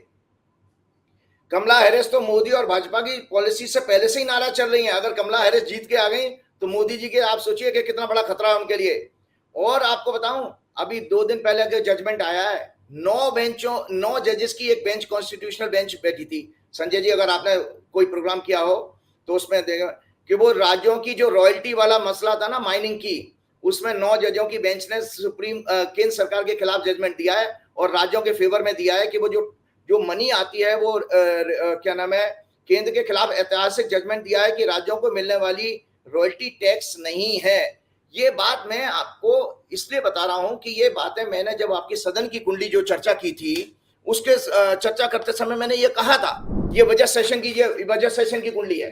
कमला हैरिस तो मोदी और भाजपा की पॉलिसी से पहले से ही नाराज चल रही हैं। अगर कमला हैरिस जीत के आ गई तो मोदी जी के, आप सोचिए कि कितना बड़ा खतरा है उनके लिए। और आपको बताऊं, अभी 2 दिन पहले के जजमेंट आया है, 9 जजेस की एक बेंच, कॉन्स्टिट्यूशनल बेंच बैठी थी। संजय जी अगर आपने कोई प्रोग्राम किया हो तो उसमें देखा कि वो राज्यों की जो रॉयल्टी वाला मसला था ना, माइनिंग की, उसमें 9 जजों की बेंच ने सुप्रीम केंद्र सरकार के खिलाफ जजमेंट दिया है और राज्यों के फेवर में दिया है कि वो जो मनी आती है वो क्या नाम है, केंद्र के खिलाफ ऐतिहासिक जजमेंट दिया है कि राज्यों को मिलने वाली रॉयल्टी टैक्स नहीं है। ये बात मैं आपको इसलिए बता रहा हूं कि ये बातें मैंने जब आपकी सदन की कुंडली जो चर्चा की थी उसके चर्चा करते समय मैंने ये कहा था। ये बजट सेशन की कुंडली है,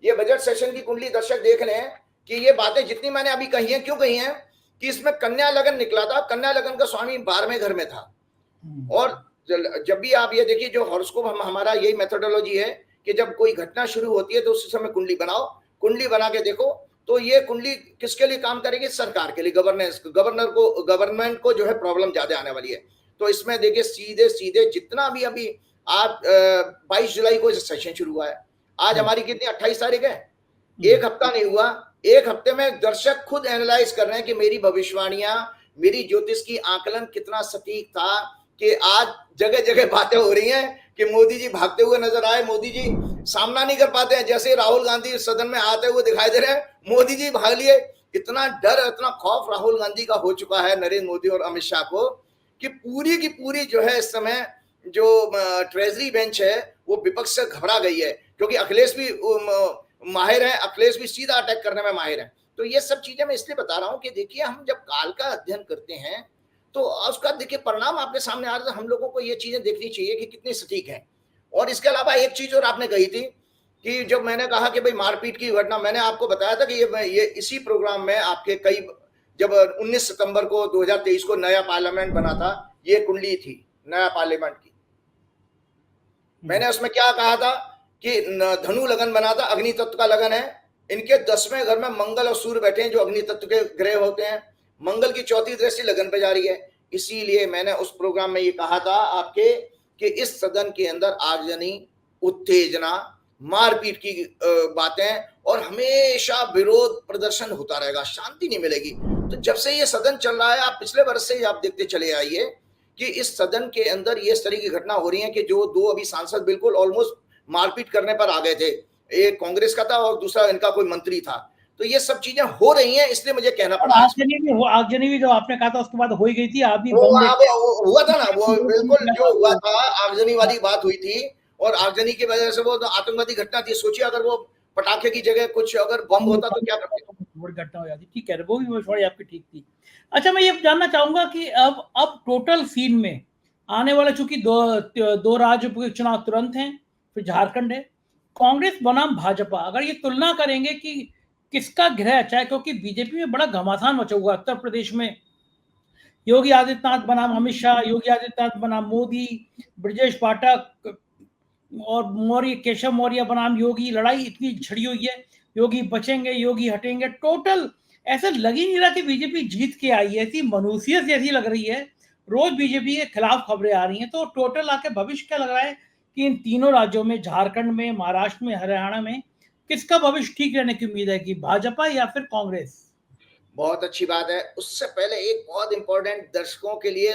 ये बजट सेशन की कुंडली दर्शक देख लें कि ये बातें जितनी मैंने अभी कही हैं, क्यों कही हैं कि इसमें कन्या लगन निकला था, कन्या लगन का स्वामी 12वें घर में था। और जब भी आप ये देखिए, जो हॉरोस्कोप हमारा यही मेथोडोलॉजी है कि जब कोई घटना शुरू होती है तो उस समय कुंडली बनाओ, कुंडली बना के देखो तो ये कुंडली किसके लिए काम करेगी, सरकार के लिए, गवर्नमेंट को जो है प्रॉब्लम ज्यादा आने वाली है। तो इसमें देखिए सीधे सीधे जितना भी अभी आप 22 जुलाई को सेशन शुरू हुआ है, आज हमारी कितनी 28 तारीख है, 1 हफ्ता नहीं हुआ, 1 हफ्ते में दर्शक खुद एनालाइज कर रहे हैं कि मेरी भविष्यवाणियां, मेरी ज्योतिष की आकलन कितना सटीक था, कि आज जगह जगह बातें हो रही हैं कि मोदी जी भागते हुए नजर आए, मोदी जी सामना नहीं कर पाते हैं, जैसे राहुल गांधी सदन में आते हुए दिखाई दे रहे हैं, मोदी जी भाग लिए। इतना डर, इतना खौफ राहुल गांधी का हो चुका है नरेंद्र मोदी और अमित शाह को कि पूरी की पूरी जो है इस समय जो ट्रेजरी बेंच है वो विपक्ष से घबरा गई है, क्योंकि अखिलेश भी माहिर है, अखिलेश भी सीधा अटैक करने में माहिर है। तो ये सब चीजें मैं इसलिए बता रहा हूं कि देखिए हम जब काल का अध्ययन करते हैं तो उसका देखिए परिणाम आपके सामने आ रहा है। हम लोगों को ये चीजें देखनी चाहिए कि कितनी सटीक है। और इसके अलावा एक चीज और आपने कही थी कि जब मैंने कहा कि भाई मारपीट की घटना, मैंने आपको बताया था कि ये इसी प्रोग्राम में आपके कई, जब 19 सितंबर को 2023 को नया पार्लियामेंट बना था, ये कुंडली थी नया पार्लियामेंट की। मैंने उसमें क्या कहा था कि धनु लगन बना था, अग्नि तत्व का लगन है, इनके 10वें घर में मंगल और सूर्य बैठे हैं जो अग्नि तत्व के ग्रह होते हैं, मंगल की 4थी दृष्टि लगन पे जा रही है। इसीलिए मैंने उस प्रोग्राम में ये कहा था आपके कि इस सदन के अंदर आगजनी, उत्तेजना, मारपीट की बातें और हमेशा विरोध प्रदर्शन होता रहेगा, शांति नहीं मिलेगी। तो जब से ये सदन चल रहा है, आप पिछले वर्ष से आप देखते चले आइए कि इस सदन के अंदर ये इस तरह की घटना हो रही है कि जो दो अभी सांसद बिल्कुल ऑलमोस्ट मारपीट करने पर आ गए थे, एक कांग्रेस का था और दूसरा इनका कोई मंत्री था। तो ये सब चीजें हो रही हैं, इसलिए मुझे कहना पड़ा। आगजनी भी जो आपने कहा था उसके बाद हो ही गई थी, आप भी वो हुआ था ना, वो बिल्कुल जो हुआ था, आगजनी वाली बात हुई थी और आगजनी की वजह से वो आतंकवादी घटना थी। सोचिए अगर वो पटाखे की जगह कुछ अगर बम होता तो क्या करते, बड़ी घटना हो जाती। ठीक है, वो भी थोड़ी आपकी ठीक थी। अच्छा, मैं ये जानना चाहूंगा कि अब टोटल सीन में आने वाला, चूंकि दो राज्य चुनाव तुरंत हैं, फिर झारखंड है, कांग्रेस बनाम भाजपा, अगर ये तुलना करेंगे कि किसका ग्रह अच्छा है, क्योंकि बीजेपी में बड़ा घमासान मचा हुआ। उत्तर प्रदेश में योगी आदित्यनाथ बनाम अमित शाह, योगी आदित्यनाथ बनाम मोदी, ब्रजेश पाठक और मौर्य, केशव मौर्य बनाम योगी, लड़ाई इतनी छिड़ी हुई है। योगी बचेंगे, योगी हटेंगे, टोटल ऐसा लग ही नहीं रहा कि बीजेपी जीत के आई है। ऐसी मनुष्यत जैसी लग रही है, रोज बीजेपी के खिलाफ खबरें आ रही हैं। तो टोटल आके भविष्य क्या लग रहा है कि इन तीनों राज्यों में, झारखंड में, महाराष्ट्र में, हरियाणा में, किसका भविष्य ठीक रहने की उम्मीद है, कि भाजपा या फिर कांग्रेस? बहुत अच्छी बात है। उससे पहले एक बहुत इंपॉर्टेंट दर्शकों के लिए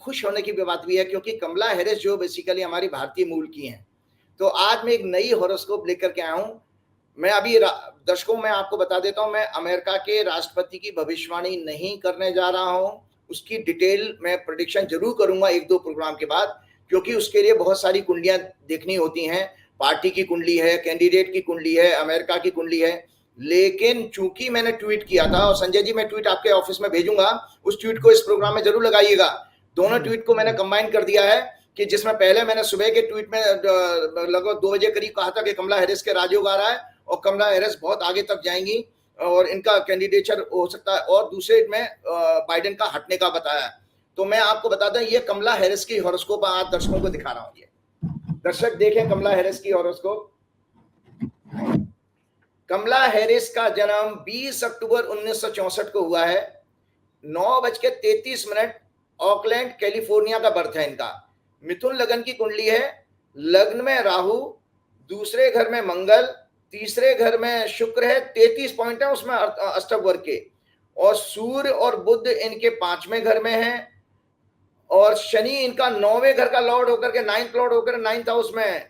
खुश होने की बात भी है, क्योंकि कमला हैरिस जो बेसिकली हमारी भारतीय मूल की हैं, तो आज मैं एक नई हॉरोस्कोप लेकर के आया हूं। मैं अभी दर्शकों में आपको बता देता हूं, मैं अमेरिका के राष्ट्रपति की भविष्यवाणी नहीं करने जा रहा हूं। उसकी डिटेल मैं प्रेडिक्शन जरूर करूंगा एक दो प्रोग्राम के बाद, क्योंकि उसके लिए बहुत सारी कुंडलियां देखनी होती हैं। पार्टी की कुंडली है, कैंडिडेट की कुंडली है, अमेरिका की कुंडली है। लेकिन चूंकि मैंने ट्वीट किया था, और संजय जी मैं ट्वीट आपके ऑफिस में भेजूंगा, उस ट्वीट को इस प्रोग्राम में जरूर लगाइएगा। दोनों ट्वीट को मैंने कंबाइन कर दिया है कि जिसमें पहले मैंने सुबह के ट्वीट में लगभग 2 बजे करीब कहा था कि कमला हैरिस के राजयोग आ रहा है और कमला हैरिस बहुत आगे तक जाएंगी और इनका कैंडिडेचर हो सकता है, और दूसरे में बाइडेन का हटने का बताया। तो मैं आपको बता दें, ये कमला हैरिस की हॉरोस्कोप आज दर्शकों को दिखा रहा हूं। ये दर्शक देखें कमला हैरिस की हॉरोस्कोप। कमला हैरिस का जन्म 20 अक्टूबर 1964 को हुआ है। 9:33 ऑकलैंड कैलिफोर्निया का बर्थ है इनका। मिथुन लगन की कुंडली है, लग्न में राहु, दूसरे घर में मंगल, तीसरे घर में शुक्र है, 33 पॉइंट है उसमें अष्टक वर्ग के, और सूर्य और बुध इनके 5वें घर में है, और शनि इनका 9वें घर का लॉर्ड होकर के 9th लॉर्ड होकर 9th हाउस में है,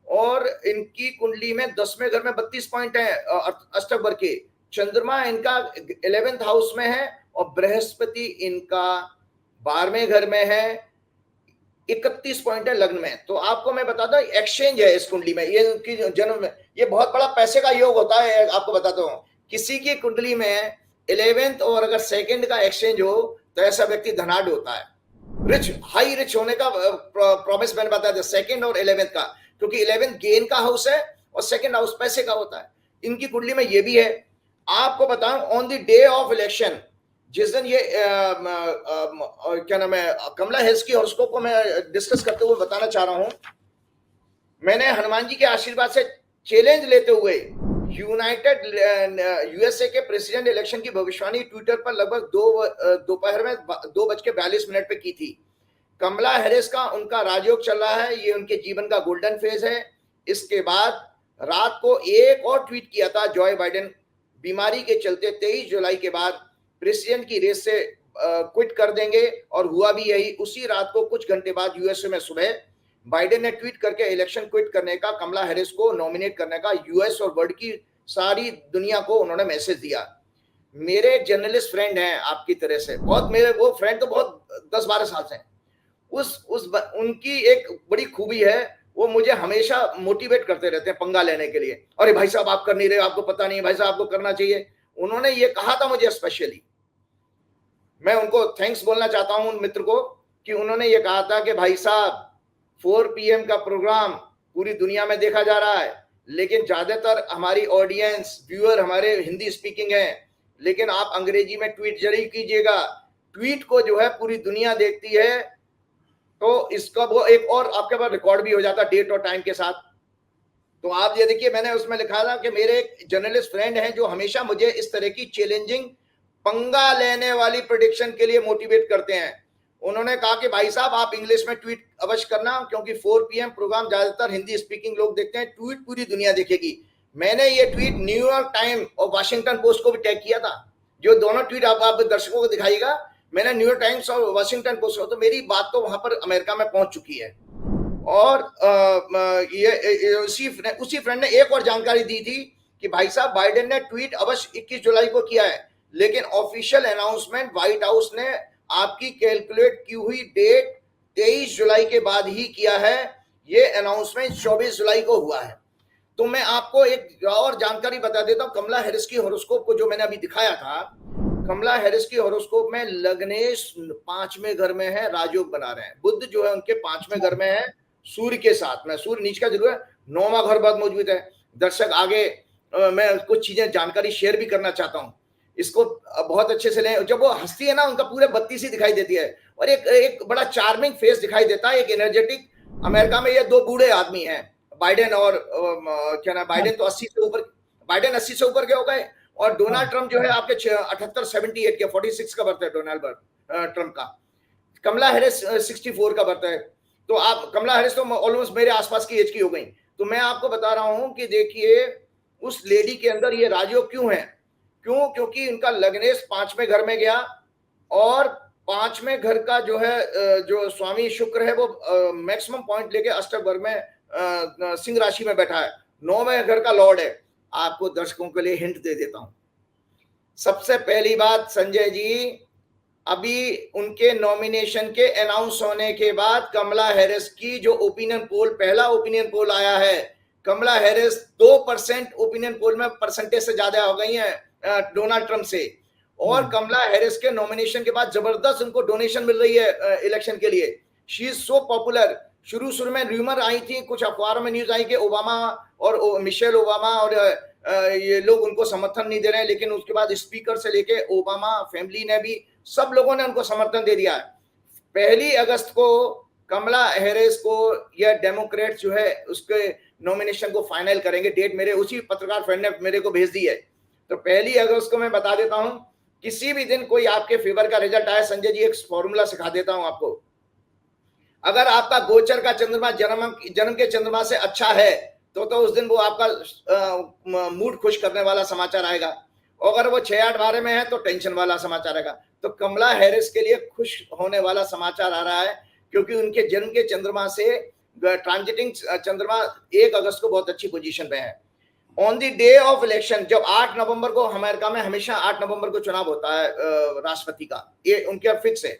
और इनकी कुंडली में 10वें घर में 32 पॉइंट है अष्टक वर्ग के। चंद्रमा इनका 11th हाउस में है और बृहस्पति इनका 12वें घर में है, 31 पॉइंट है लग्न में। तो आपको मैं बताता हूँ एक्सचेंज है इस कुंडली में, ये उनकी जन्म में ये बहुत बड़ा पैसे का योग होता है। आपको बताता हूँ, किसी की कुंडली में 11th और अगर 2nd का एक्सचेंज हो तो ऐसा व्यक्ति धनाढ़ होता है, रिच, हाई रिच होने का प्रॉमिस मैंने बताया था 2nd और 11th का, क्योंकि 11th गेन का हाउस है और 2nd हाउस पैसे का होता है। इनकी कुंडली में ये भी है। आपको बताऊं, on the day of election, जिस दिन ये क्या नाम है, कमला हैरिस की हॉरोस्कोप को मैं डिस्कस करते हुए बताना चाह रहा हूं, मैंने हनुमान जी के आशीर्वाद से चैलेंज लेते हुए यूनाइटेड यूएसए के प्रेसिडेंट इलेक्शन की भविष्यवाणी ट्विटर पर लगभग दोपहर में 2:42 पे की थी। कमला हैरिस का उनका राजयोग चल रहा है, ये उनके जीवन का गोल्डन फेज है। इसके बाद रात को एक और ट्वीट किया था, जॉय बाइडेन बीमारी के चलते 23 जुलाई के बाद प्रेसिडेंट की रेस से क्विट कर देंगे, और हुआ भी यही। उसी रात को कुछ घंटे बाद यूएसए में सुबह बाइडेन ने ट्वीट करके इलेक्शन क्विट करने का, कमला हैरिस को नॉमिनेट करने का यूएस और वर्ल्ड की सारी दुनिया को उन्होंने मैसेज दिया। मेरे जर्नलिस्ट फ्रेंड हैं आपकी तरह से, बहुत मेरे वो फ्रेंड तो बहुत 10-12 साल से हैं। उनकी एक बड़ी खूबी है, वो मुझे हमेशा मोटिवेट करते रहते हैं पंगा लेने के लिए। अरे भाई साहब आप कर नहीं रहे, आपको पता नहीं, भाई साहब आपको करना चाहिए। उन्होंने ये कहा था मुझे स्पेशली, मैं उनको थैंक्स बोलना चाहता हूं उन मित्र को, कि उन्होंने ये कहा था कि भाई साहब 4 PM का प्रोग्राम पूरी दुनिया में देखा जा रहा है, लेकिन ज्यादातर हमारी ऑडियंस व्यूअर हमारे हिंदी स्पीकिंग है, लेकिन आप अंग्रेजी में ट्वीट जरूर कीजिएगा। ट्वीट को जो है पूरी दुनिया देखती है, तो इसका वो एक और आपके पास रिकॉर्ड भी हो जाता डेट और टाइम के साथ। तो आप ये देखिए, मैंने उसमें लिखा था कि मेरे एक जर्नलिस्ट फ्रेंड हैं जो हमेशा मुझे इस तरह की चैलेंजिंग, पंगा लेने वाली प्रेडिक्शन के लिए मोटिवेट करते हैं। उन्होंने कहा कि भाई साहब आप इंग्लिश में ट्वीट अवश्य करना, क्योंकि 4 PM प्रोग्राम ज्यादातर हिंदी स्पीकिंग लोग देखते हैं, ट्वीट पूरी दुनिया देखेगी। मैंने ये ट्वीट न्यूयॉर्क टाइम और वाशिंगटन पोस्ट को भी टैग किया था। जो दोनों ट्वीट आप दर्शकों को दिखाइएगा, मैंने न्यूयॉर्क टाइम्स और वाशिंगटन पोस्ट, तो मेरी बात तो वहां पर अमेरिका में पहुंच चुकी है। और ये उसी फ्रेंड ने एक और जानकारी दी थी कि भाई साहब बाइडेन ने ट्वीट अवश्य 21 जुलाई को किया है, लेकिन ऑफिशियल अनाउंसमेंट व्हाइट हाउस ने आपकी कैलकुलेट की हुई डेट 23 जुलाई के बाद ही किया है। ये अनाउंसमेंट 24 जुलाई को हुआ है। तो मैं आपको एक और जानकारी बता देता हूं, कमला हैरिस की हॉरोस्कोप को जो मैंने अभी दिखाया था, कमला हैरिस की हॉरोस्कोप में लग्नेश 5वें घर में है, राजयोग बना रहे हैं। बुध जो है उनके 5वें घर में है सूर्य के साथ में, सूर्य नीच का जरूर है, 9वां घर बहुत मजबूत है। दर्शक आगे मैं कुछ चीजें जानकारी शेयर भी करना चाहता हूं, इसको बहुत अच्छे से लें। जब वो हंसती है ना, उनका पूरे 32 ही दिखाई देती है, और एक बड़ा चार्मिंग फेस दिखाई देता है, एक एनर्जेटिक। अमेरिका में ये दो बूढ़े आदमी हैं, बाइडेन और क्या नाम, बाइडेन तो 80 से ऊपर, बाइडेन 80 से ऊपर के हो गए, और डोनाल्ड ट्रंप जो है आपके 78 के 46 का बर्थ है डोनाल्ड ट्रंप का। कमला हैरिस 64 का बर्थ है। तो आप, कमला हैरिस तो ऑलमोस्ट मेरे आसपास की एज की हो गई। तो मैं आपको बता रहा हूं कि देखिए उस लेडी के अंदर ये राजयोग क्यों है, क्यों, क्योंकि इनका लग्नेश 5वें घर में गया, और 5वें घर का जो है जो स्वामी शुक्र है वो मैक्सिमम पॉइंट लेके अष्टक वर्ग में सिंह राशि में बैठा है, 9वें घर का लॉर्ड है। आपको दर्शकों के लिए हिंट दे देता हूं। सबसे पहली बात संजय जी, अभी उनके नॉमिनेशन के अनाउंस होने के बाद कमला हैरिस की जो ओपिनियन पोल, पहला ओपिनियन पोल आया है, कमला हैरिस 2% ओपिनियन पोल में परसेंटेज से ज्यादा हो गई है डोनाल्ड ट्रंप से। और कमला हैरिस के नॉमिनेशन के बाद जबरदस्त उनको डोनेशन मिल रही है इलेक्शन के लिए। She is so popular. शुरू में र्यूमर आई थी, कुछ अखबारों में न्यूज आई कि ओबामा और मिशेल ओबामा और ये लोग उनको समर्थन नहीं दे रहे हैं, लेकिन उसके बाद स्पीकर से लेके ओबामा फैमिली ने भी, सब लोगों ने उनको समर्थन दे दिया है। 1 अगस्त को कमला हैरिस को यह डेमोक्रेट जो है उसके नॉमिनेशन को फाइनल करेंगे। डेट मेरे उसी पत्रकार फ्रेंड ने मेरे को भेज दी है। तो 1 अगस्त को मैं बता देता हूं, किसी भी दिन कोई आपके फेवर का रिजल्ट आया, संजय जी एक फॉर्मूला सिखा देता हूं आपको। अगर आपका गोचर का चंद्रमा जन्म के चंद्रमा से अच्छा है तो उस दिन वो आपका मूड खुश करने वाला समाचार आएगा, और अगर वो 6, 8, 12 में है तो टेंशन वाला समाचार आएगा। तो कमला हैरिस के लिए खुश होने वाला समाचार आ रहा है, क्योंकि उनके जन्म के चंद्रमा से ट्रांजिटिंग चंद्रमा 1 अगस्त को बहुत अच्छी पोजीशन पे है। On the day of election, जब 8 नवंबर को, अमेरिका में हमेशा 8 नवंबर को चुनाव होता है राष्ट्रपति का, ये उनके फिक्स है।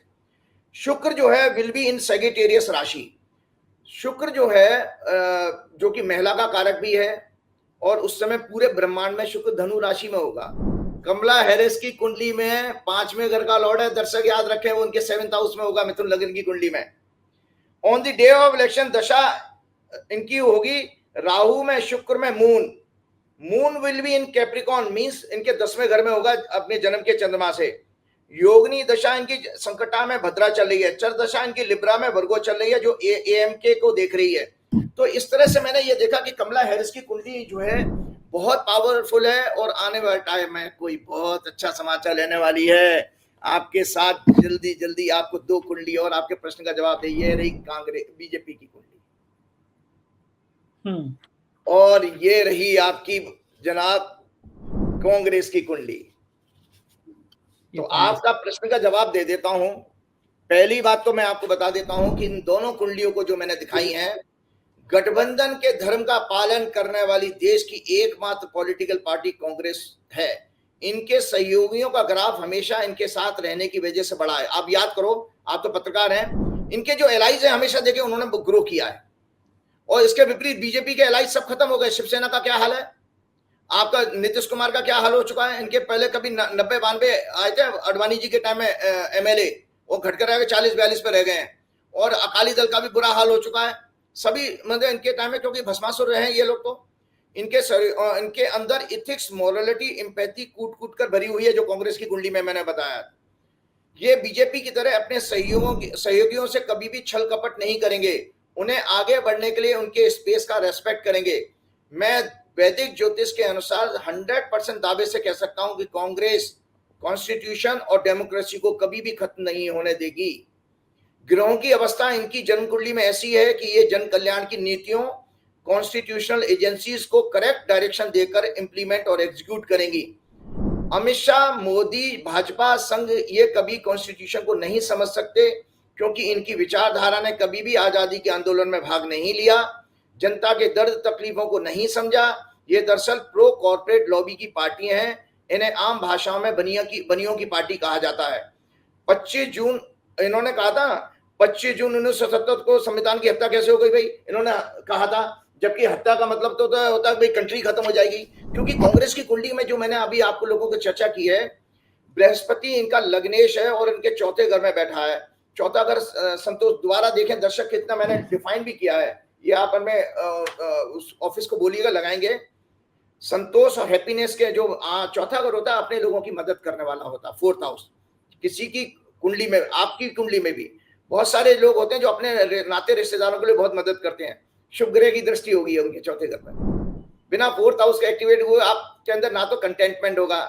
शुक्र जो है विल बी इन सैजिटेरियस राशि। शुक्र जो है जो कि महिला का कारक भी है, और उस समय पूरे ब्रह्मांड में शुक्र धनु राशि में होगा। कमला हैरिस की कुंडली में 5वें घर का लॉर्ड है, दर्शक याद रखें, वो उनके 7th हाउस में होगा, मिथुन लग्न की कुंडली में। On the day of election दशा इनकी होगी राहु में, शुक्र में, moon will be in Capricorn, means इनके 10वें घर में होगा अपने जन्म के चंद्रमा से। योगनी दशा इनकी संकटा में भद्रा चल रही है, चर दशा इनकी लिब्रा में वर्गो चल रही है, जो एएमके को देख रही है। तो इस तरह से मैंने ये देखा कि कमला हैरिस की कुंडली जो है बहुत पावरफुल है, और आने वाले टाइम में कोई बहुत अच्छा समाचार लेने वाली है आपके साथ। जल्दी जल्दी आपको 2 कुंडली और आपके प्रश्न का जवाब है। ये रही कांग्रेस बीजेपी की कुंडली, और ये रही आपकी जनाब कांग्रेस की कुंडली। तो आपका प्रश्न का जवाब दे देता हूं। पहली बात तो मैं आपको बता देता हूं कि इन दोनों कुंडलियों को जो मैंने दिखाई हैं, गठबंधन के धर्म का पालन करने वाली देश की एकमात्र पॉलिटिकल पार्टी कांग्रेस है। इनके सहयोगियों का ग्राफ हमेशा इनके साथ रहने की वजह से बढ़ा है। आप याद करो, आप तो पत्रकार हैं, इनके जो एलाइज है हमेशा देखे उन्होंने ग्रो किया है, और इसके विपरीत बीजेपी के एलाइज सब खत्म हो गए। शिवसेना का क्या हाल है, आपका नीतीश कुमार का क्या हाल हो चुका है। इनके पहले कभी 90-92 आए थे अडवाणी जी के टाइम में एमएलए, वो घटकर रह गए 40-42 पे रह गए हैं। और अकाली दल का भी बुरा हाल हो चुका है सभी, मतलब इनके टाइम में, क्योंकि भस्मासुर रहे हैं ये लोग। तो इनके अंदर इथिक्स, मोरलिटी, एम्पैथी कूट कूट कर भरी हुई है, जो कांग्रेस की कुंडली में मैंने बताया। ये बीजेपी की तरह अपने सहयोगियों से कभी भी छल कपट नहीं करेंगे, उन्हें आगे बढ़ने के लिए उनके स्पेस का रेस्पेक्ट करेंगे। मैं वैदिक ज्योतिष के अनुसार 100% दावे से कह सकता हूं कि कांग्रेस कॉन्स्टिट्यूशन और डेमोक्रेसी को कभी भी खत्म नहीं होने देगी। ग्रहों की अवस्था इनकी जन्म कुंडली में ऐसी है कि ये जन कल्याण की नीतियों कॉन्स्टिट्यूशनल एजेंसीज को करेक्ट डायरेक्शन देकर इंप्लीमेंट और एग्जीक्यूट करेंगी। अमित शाह, मोदी, भाजपा, संघ ये कभी कॉन्स्टिट्यूशन को नहीं समझ सकते, क्योंकि इनकी विचारधारा ने कभी भी आजादी के आंदोलन में भाग नहीं लिया, जनता के दर्द तकलीफों को नहीं समझा। ये दरअसल प्रो कॉर्पोरेट लॉबी की पार्टी हैं। इन्हें आम भाषाओं में बनियों की पार्टी कहा जाता है। 25 जून इन्होंने कहा था, 25 जून 1977 को संविधान की हत्या कैसे हो गई भाई, इन्होंने कहा था, जबकि हत्या का मतलब तो होता है भाई कंट्री खत्म हो जाएगी। क्योंकि कांग्रेस की कुंडली में जो मैंने अभी आपको लोगों को चर्चा की है, बृहस्पति इनका लग्नेश है और इनके चौथे घर में बैठा है। चौथा घर संतोष, द्वारा देखें दर्शक कितना मैंने डिफाइन भी किया है, ये आप हमें उस ऑफिस को बोलिएगा, लगाएंगे। संतोष और हैप्पीनेस के जो चौथा घर होता है अपने लोगों की मदद करने वाला होता है, 4th हाउस। किसी की कुंडली में, आपकी कुंडली में भी बहुत सारे लोग होते हैं जो अपने नाते रिश्तेदारों के लिए बहुत मदद करते हैं। शुभ ग्रह की दृष्टि होगी उनके चौथे घर में। बिना 4th हाउस के एक्टिवेट हुए आपके अंदर ना तो कंटेंटमेंट होगा,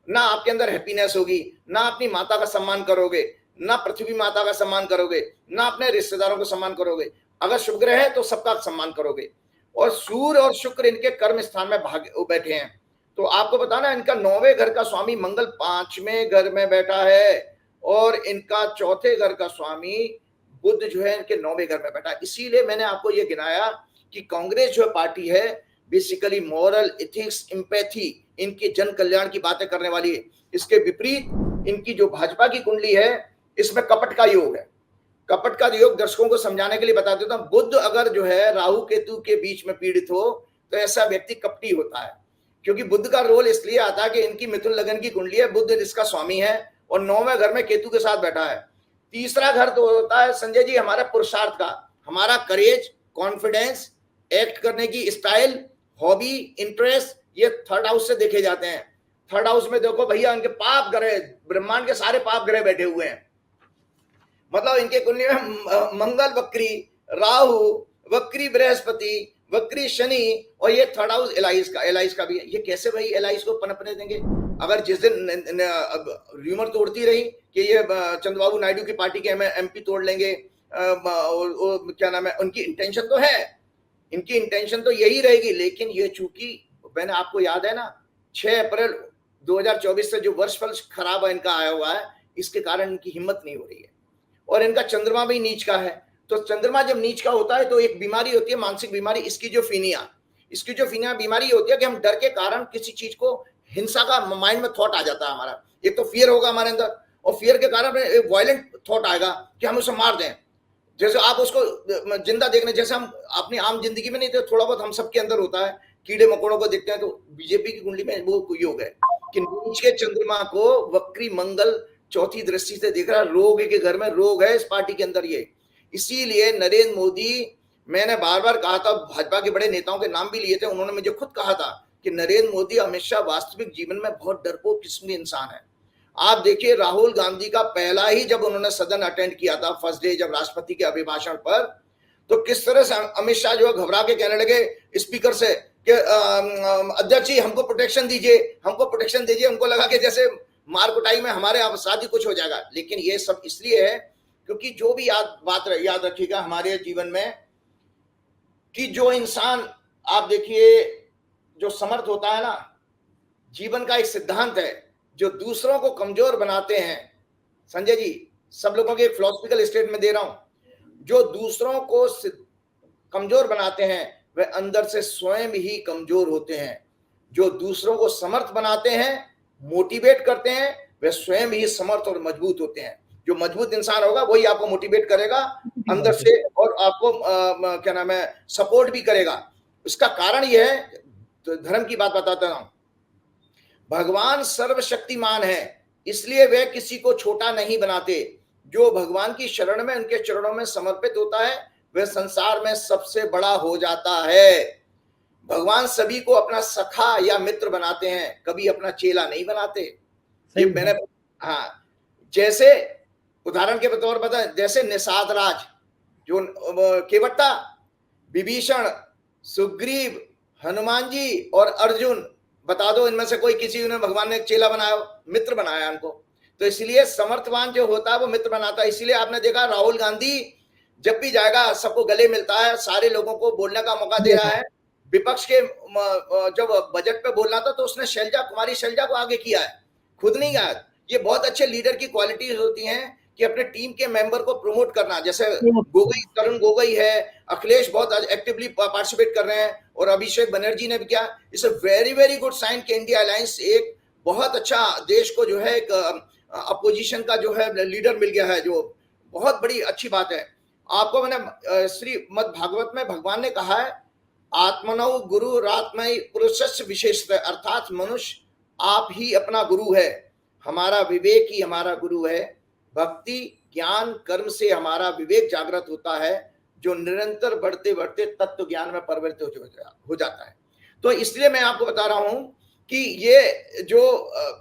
ना आपके अंदर हैप्पीनेस होगी, ना अपनी माता का सम्मान करोगे, ना पृथ्वी माता का सम्मान करोगे, ना अपने रिश्तेदारों को सम्मान करोगे। अगर शुभ ग्रह है तो सबका सम्मान करोगे। और सूर्य और शुक्र इनके कर्म स्थान में बैठे हैं। तो आपको बताना, इनका 9वें घर का स्वामी मंगल 5वें घर में बैठा है और इनका चौथे घर का स्वामी बुध जो है इनके 9वें घर में बैठा है। इसीलिए मैंने आपको ये गिनाया कि कांग्रेस जो पार्टी है बेसिकली मॉरल, एथिक्स, एम्पैथी, इनकी जन कल्याण की बातें करने वाली है। इसके विपरीत इनकी जो भाजपा की कुंडली है, इसमें कपट का योग है। कपट का योग दर्शकों को समझाने के लिए बता देता हूं। बुध अगर जो है राहु केतु के बीच में पीड़ित हो तो ऐसा व्यक्ति कपटी होता है, क्योंकि बुध का रोल इसलिए आता है कि इनकी मिथुन लगन की कुंडली है, बुध इसका स्वामी है और 9वें घर में केतु के साथ बैठा है। तीसरा घर तो होता है संजय जी हमारा पुरुषार्थ का, हमारा करेज, कॉन्फिडेंस, एक्ट करने की स्टाइल, हॉबी, इंटरेस्ट, ये 3rd हाउस से देखे जाते हैं। 3rd हाउस में देखो भैया, इनके पाप ग्रह, ब्रह्मांड के सारे पाप ग्रह बैठे हुए हैं। मतलब इनके कुंडली में मंगल वक्री, राहु वक्री, बृहस्पति वक्री, शनि, और ये 3rd हाउस एलाइस का भी है। ये कैसे भाई एलाइस को पनपने देंगे? अगर जिस दिन र्यूमर तोड़ती रही कि ये चंद्रबाबू नायडू की पार्टी के एमपी तोड़ लेंगे, क्या नाम है, उनकी इंटेंशन तो है, इनकी इंटेंशन तो यही रहेगी। लेकिन ये चूंकि मैंने आपको याद है ना, 6 अप्रैल 2024 से जो वर्षफल खराब इनका आया हुआ है, इसके कारण इनकी हिम्मत नहीं हो रही है। और इनका चंद्रमा भी नीच का है। तो चंद्रमा जब नीच का होता है तो एक बीमारी होती है, मानसिक बीमारी, स्किज़ोफ्रेनिया बीमारी होती है कि हम डर के कारण किसी चीज को, हिंसा का माइंड में थॉट आ जाता है हमारा। एक तो फियर होगा हमारे अंदर, और फियर के कारण एक वायलेंट थॉट आएगा कि हम उसे मार दें। जैसे आप उसको जिंदा देखने, जैसे हम अपनी आम जिंदगी में नहीं थे, थोड़ा बहुत हम सबके अंदर होता है, कीड़े मकोड़ों को देखते हैं। तो बीजेपी की कुंडली में वो योग है कि नीच के चंद्रमा को वक्री मंगल चौथी दृष्टि से देख रहा, रोग के घर में रोग है इस पार्टी के अंदर ये। इसीलिए नरेंद्र मोदी, मैंने बार बार कहा था, भाजपा के बड़े नेताओं के नाम भी लिए थे, उन्होंने मुझे खुद कहा था कि नरेंद्र मोदी अमित शाह वास्तविक जीवन में बहुत डरपोक किस्म के इंसान है। आप देखिए राहुल गांधी का पहला ही जब उन्होंने सदन अटेंड किया था, फर्स्ट डे जब राष्ट्रपति के अभिभाषण पर, तो किस तरह से अमित शाह जो है घबरा के कहने लगे स्पीकर से कि अध्यक्ष जी हमको प्रोटेक्शन दीजिए, हमको प्रोटेक्शन दीजिए। उनको लगा कि जैसे मार कुटाई में हमारे साथ ही कुछ हो जाएगा। लेकिन ये सब इसलिए है क्योंकि जो भी बात याद रखिएगा हमारे जीवन में, कि जो इंसान, आप देखिए, जो समर्थ होता है ना, जीवन का एक सिद्धांत है, जो दूसरों को कमजोर बनाते हैं। संजय जी, सब लोगों के फिलोसफिकल स्टेटमेंट दे रहा हूं, जो दूसरों को कमजोर बनाते हैं वे अंदर से स्वयं ही कमजोर होते हैं। जो दूसरों को समर्थ बनाते हैं, मोटिवेट करते हैं, वे स्वयं ही समर्थ और मजबूत होते हैं। जो मजबूत इंसान होगा वही आपको मोटिवेट करेगा अंदर से, और आपको क्या नाम है, सपोर्ट भी करेगा। इसका कारण यह है, तो धर्म की बात बताता हूं, भगवान सर्वशक्तिमान है, इसलिए वे किसी को छोटा नहीं बनाते। जो भगवान की शरण में, उनके चरणों में समर्पित होता है, वह संसार में सबसे बड़ा हो जाता है। भगवान सभी को अपना सखा या मित्र बनाते हैं, कभी अपना चेला नहीं बनाते। ये मैंने, हाँ, जैसे उदाहरण के तौर पर बता, जैसे निषाद राज, जो केवट्टा, विभीषण, सुग्रीव, हनुमान जी और अर्जुन, बता दो इनमें से कोई किसी ने भगवान ने चेला बनाया, मित्र बनाया उनको। तो इसलिए समर्थवान जो होता है वो मित्र बनाता है। इसलिए आपने देखा राहुल गांधी जब भी जाएगा सबको गले मिलता है, सारे लोगों को बोलने का मौका दे रहा है। विपक्ष के जब बजट पे बोलना था तो उसने कुमारी शैलजा को आगे किया है, खुद नहीं गया। ये बहुत अच्छे लीडर की क्वालिटीज होती हैं कि अपने टीम के मेंबर को प्रमोट करना। जैसे गोगोई, तरुण गोगोई है, अखिलेश बहुत एक्टिवली पार्टिसिपेट कर रहे हैं, और अभिषेक बनर्जी ने भी किया। It's a very very good sign कि इंडिया अलायंस एक बहुत अच्छा देश को जो है एक अपोजिशन का जो है लीडर मिल गया है, जो बहुत बड़ी अच्छी बात है। आपको मैंने श्रीमद् भागवत में भगवान ने कहा है, आत्मनौ गुरु रात्मय पुरुषस्य विशेषतः, अर्थात मनुष्य आप ही अपना गुरु है, हमारा विवेक ही हमारा गुरु है। भक्ति ज्ञान कर्म से हमारा विवेक जागृत होता है, जो निरंतर बढ़ते बढ़ते तत्व ज्ञान में परिवर्तित हो जाता है। तो इसलिए मैं आपको बता रहा हूं कि ये जो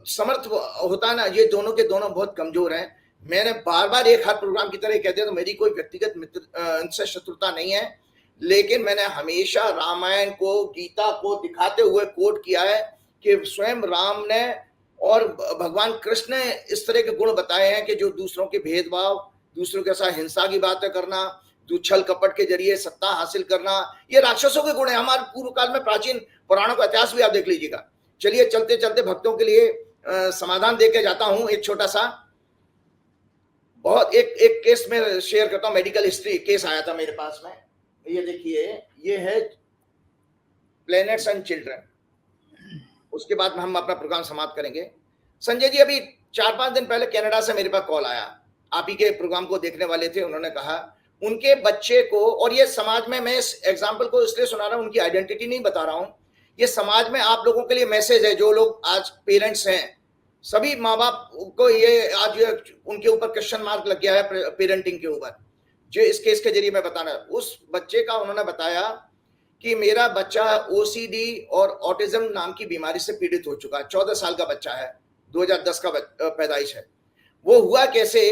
समर्थ होता है ना, ये दोनों के दोनों बहुत कमजोर हैं। मैंने बार बार एक हर प्रोग्राम की तरह कह दिया, तो मेरी कोई व्यक्तिगत मित्र इनसे शत्रुता नहीं है, लेकिन मैंने हमेशा रामायण को, गीता को दिखाते हुए कोट किया है कि स्वयं राम ने और भगवान कृष्ण ने इस तरह के गुण बताए हैं कि जो दूसरों के भेदभाव, दूसरों के साथ हिंसा की बातें करना, छल कपट के जरिए सत्ता हासिल करना, ये राक्षसों के गुण है। हमारे पूर्व काल में प्राचीन पुराणों का इतिहास भी आप देख लीजिएगा। चलिए चलते चलते भक्तों के लिए समाधान देके जाता हूं। एक छोटा सा बहुत एक केस में शेयर करता हूं, मेडिकल हिस्ट्री केस आया था मेरे पास में। ये देखिए, ये है प्लैनेट्स एंड चिल्ड्रन। उसके बाद में हम अपना प्रोग्राम समाप्त करेंगे। संजय जी, अभी 4-5 दिन पहले कनाडा से मेरे पास कॉल आया, आप ही के प्रोग्राम को देखने वाले थे। उन्होंने कहा उनके बच्चे को, और ये समाज में, मैं इस एग्जाम्पल को इसलिए सुना रहा हूं, उनकी आइडेंटिटी नहीं बता रहा हूं, ये समाज में आप लोगों के लिए मैसेज है। जो लोग आज पेरेंट्स हैं, सभी माँ बाप को ये आज उनके ऊपर क्वेश्चन मार्क लग गया है पेरेंटिंग के ऊपर, जो इस केस के जरिए मैं बताना। उस बच्चे का उन्होंने बताया कि मेरा बच्चा ओसीडी और ऑटिज्म नाम की बीमारी से पीड़ित हो चुका है। 14 साल का बच्चा है, 2010 का पैदाइश है। वो हुआ कैसे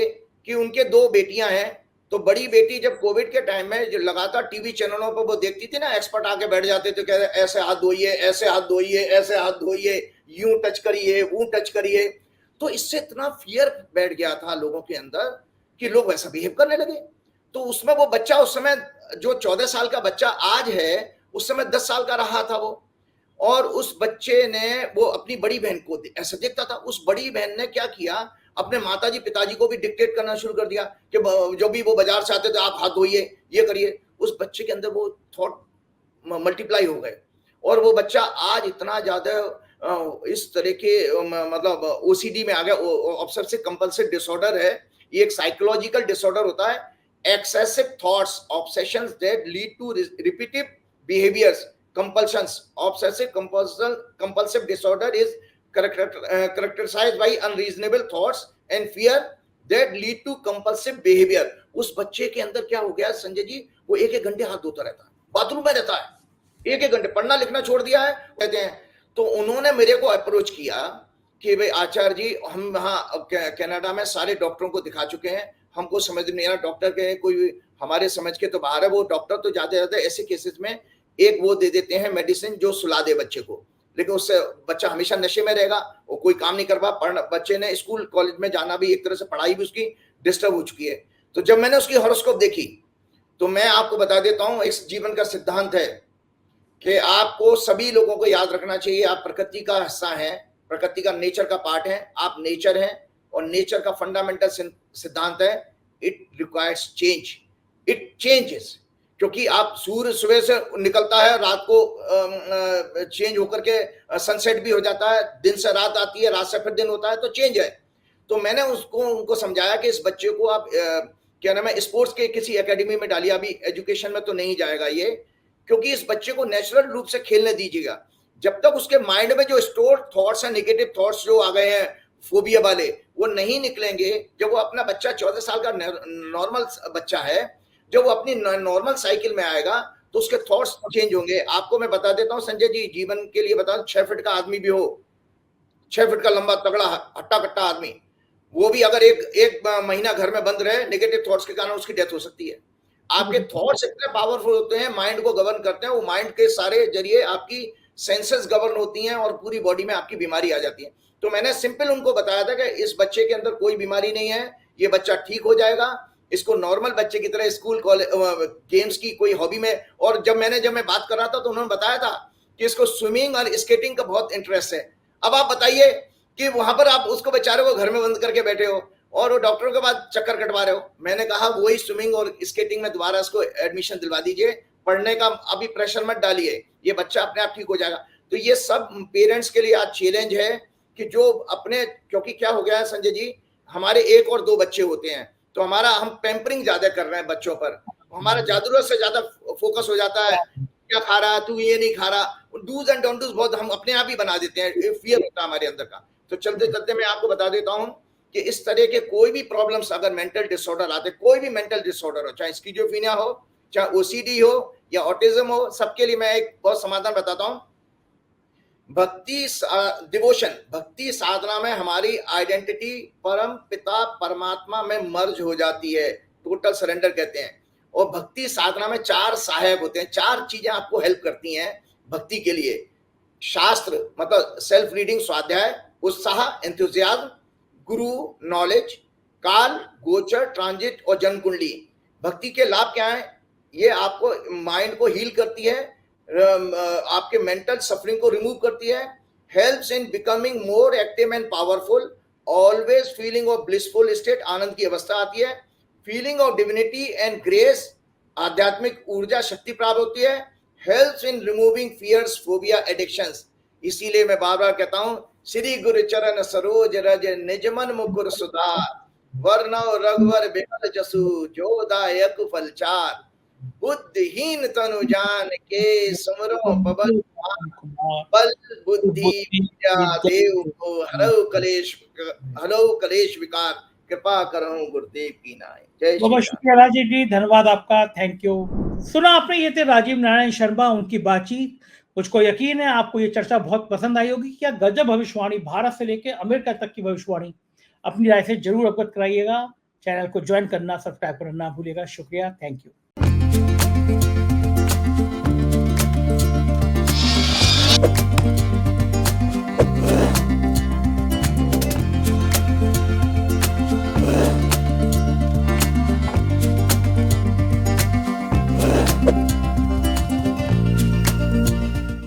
कि उनके 2 बेटियां हैं। तो बड़ी बेटी जब कोविड के टाइम में जो लगातार टीवी चैनलों पर वो देखती थी ना, एक्सपर्ट आके बैठ जाते थे, कह रहे ऐसे हाथ धोइए, ऐसे हाथ धोइए, ऐसे हाथ धोइए, यूं टच करिए, वो टच करिए। तो इससे इतना फियर बैठ गया था लोगों के अंदर कि लोग वैसा बिहेव करने लगे। तो उसमें वो बच्चा उस समय, जो 14 साल का बच्चा आज है, उस समय 10 साल का रहा था वो। और उस बच्चे ने, वो अपनी बड़ी बहन को ऐसा देखता था। उस बड़ी बहन ने क्या किया, अपने माताजी पिताजी को भी डिक्टेट करना शुरू कर दिया कि जो भी वो बाजार से आते थे, आप हाथ धोइए, ये करिए। उस बच्चे के अंदर वो थॉट मल्टीप्लाई हो गए, और वो बच्चा आज इतना ज्यादा इस तरह के मतलब ओसीडी में आ गया। ऑब्सेसिव कंपल्सिव डिसऑर्डर है, ये एक साइकोलॉजिकल डिसऑर्डर होता है। excessive thoughts, obsessions that lead to repetitive behaviors, compulsions. Obsessive compulsive disorder is characterized by unreasonable thoughts and fear that lead to compulsive behavior. उस बच्चे के अंदर क्या हो गया संजय जी, वो 1-1 घंटे हाथ धोता रहता है, बाथरूम में रहता है, 1-1 घंटे, पढ़ना लिखना छोड़ दिया है कहते हैं। तो उन्होंने मेरे को अप्रोच किया कि भाई आचार्य जी, हम वहाँ कनाडा में सारे डॉक्टरों को दिखा चुके हैं, हमको समझ नहीं आ रहा, डॉक्टर के कोई हमारे समझ के तो बाहर है। वो डॉक्टर तो जाते रहते हैं ऐसे केसेस में, एक वो दे देते हैं मेडिसिन जो सुला दे बच्चे को, लेकिन उससे बच्चा हमेशा नशे में रहेगा, वो कोई काम नहीं कर पा। बच्चे ने स्कूल कॉलेज में जाना भी, एक तरह से पढ़ाई भी उसकी डिस्टर्ब हो चुकी है। तो जब मैंने उसकी हॉरोस्कोप देखी, तो मैं आपको बता देता हूँ, इस जीवन का सिद्धांत है कि आपको सभी लोगों को याद रखना चाहिए, आप प्रकृति का हिस्सा हैं, प्रकृति का नेचर का पार्ट है, आप नेचर हैं। और नेचर का फंडामेंटल सिद्धांत है, it requires change, it changes. क्योंकि आप सूर्य सुबह से निकलता है, रात को चेंज होकर के सनसेट भी हो जाता है, दिन से रात आती है, रात से फिर दिन होता है, तो चेंज है। तो मैंने उनको समझाया कि इस बच्चे को आप क्या नाम है, स्पोर्ट्स के किसी एकेडमी में डालिए, अभी एजुकेशन में तो नहीं जाएगा ये, क्योंकि इस बच्चे को नेचुरल रूप से खेलने दीजिएगा। जब तक उसके माइंड में जो स्टोर थॉट्स हैं, नेगेटिव थॉट्स जो आ गए हैं फोबिया वाले, वो नहीं निकलेंगे। जब वो अपना बच्चा 14 साल का नॉर्मल बच्चा है, जब वो अपनी नॉर्मल साइकिल में आएगा तो उसके थॉट्स चेंज होंगे। आपको मैं बता देता हूं संजय जी, जीवन के लिए बता, 6 फीट का आदमी भी हो, 6 फीट का लंबा तगड़ा हट्टा कट्टा आदमी, वो भी अगर एक महीना घर में बंद रहे, नेगेटिव थॉट्स के कारण उसकी डेथ हो सकती है। आपके थॉट्स इतने पावरफुल होते हैं, माइंड को गवर्न करते हैं, वो माइंड के सारे जरिए आपकी सेंसेस गवर्न होती हैं और पूरी बॉडी में आपकी बीमारी आ जाती है। तो मैंने सिंपल उनको बताया था कि इस बच्चे के अंदर कोई बीमारी नहीं है, ये बच्चा ठीक हो जाएगा, इसको नॉर्मल बच्चे की तरह स्कूल कॉलेज गेम्स की कोई हॉबी में, और जब मैं बात कर रहा था तो उन्होंने बताया था कि इसको स्विमिंग और स्केटिंग का बहुत इंटरेस्ट है। अब आप बताइए कि वहां पर आप उसको बेचारे को घर में बंद करके बैठे हो और वो डॉक्टरों के बाद चक्कर कटवा रहे हो। मैंने कहा वही स्विमिंग और स्केटिंग में दोबारा इसको एडमिशन दिलवा दीजिए, पढ़ने का अभी प्रेशर मत डालिए, ये बच्चा अपने आप ठीक हो जाएगा। तो ये सब पेरेंट्स के लिए आज चैलेंज है कि जो अपने, क्योंकि क्या हो गया है संजय जी, हमारे 1 और 2 बच्चे होते हैं तो हम पैम्परिंग ज्यादा कर रहे हैं बच्चों पर, हमारा जरूरत से ज्यादा फोकस हो जाता है, क्या खा रहा, तू ये नहीं खा रहा, डूज एंड डोंट डूज बहुत हम अपने आप ही बना देते हैं, फियर होता है हमारे अंदर का। तो चलते चलते मैं आपको बता देता हूं कि इस तरह के कोई भी प्रॉब्लम्स, अगर मेंटल डिसऑर्डर आते, कोई भी मेंटल डिसऑर्डर हो, चाहे स्किज़ोफ्रेनिया हो, चाहे ओसीडी हो या ऑटिज्म हो, सबके लिए मैं एक बहुत समाधान बताता हूं। भक्ति साधना में हमारी आइडेंटिटी परम पिता परमात्मा में मर्ज हो जाती है, टोटल सरेंडर कहते हैं। और भक्ति साधना में 4 सहायक होते हैं, 4 चीजें आपको हेल्प करती हैं भक्ति के लिए। शास्त्र मतलब सेल्फ रीडिंग, स्वाध्याय, उत्साह एंथुसियाज्म, गुरु नॉलेज, काल गोचर ट्रांजिट और जन्म कुंडली। भक्ति के लाभ क्या है? ये आपको माइंड को हील करती है, आपके मेंटल सफरिंग को रिमूव करती है, helps in becoming more active and powerful, always feeling of blissful state, आनंद की अवस्था आती है, feeling of divinity and grace, आध्यात्मिक ऊर्जा शक्ति प्राप्त होती है, helps in removing fears phobia addictions. इसीलिए मैं बार बार कहता हूं, श्री गुरु चरण सरोज रज निजमन मुकुर सुधार, वर्णव रघुवर बिमल जसु जो दायक फलचार, बुद्धिहीन तनु जान के सुमरो पवन बल बुद्धि विद्या देव को हरौ कलेश विकार, कृपा करो गुरुदेव की नाय। जय बहुत श्री शुक्रिया राजीव जी, धन्यवाद आपका, थैंक यू। सुना आपने, ये थे राजीव नारायण शर्मा, उनकी बातचीत। मुझको यकीन है आपको ये चर्चा बहुत पसंद आई होगी। क्या गजब भविष्यवाणी, भारत से लेकर अमेरिका तक की भविष्यवाणी। अपनी राय से जरूर अवगत कराइएगा। चैनल को ज्वाइन करना, सब्सक्राइब करना ना भूलिएगा। शुक्रिया, थैंक यू।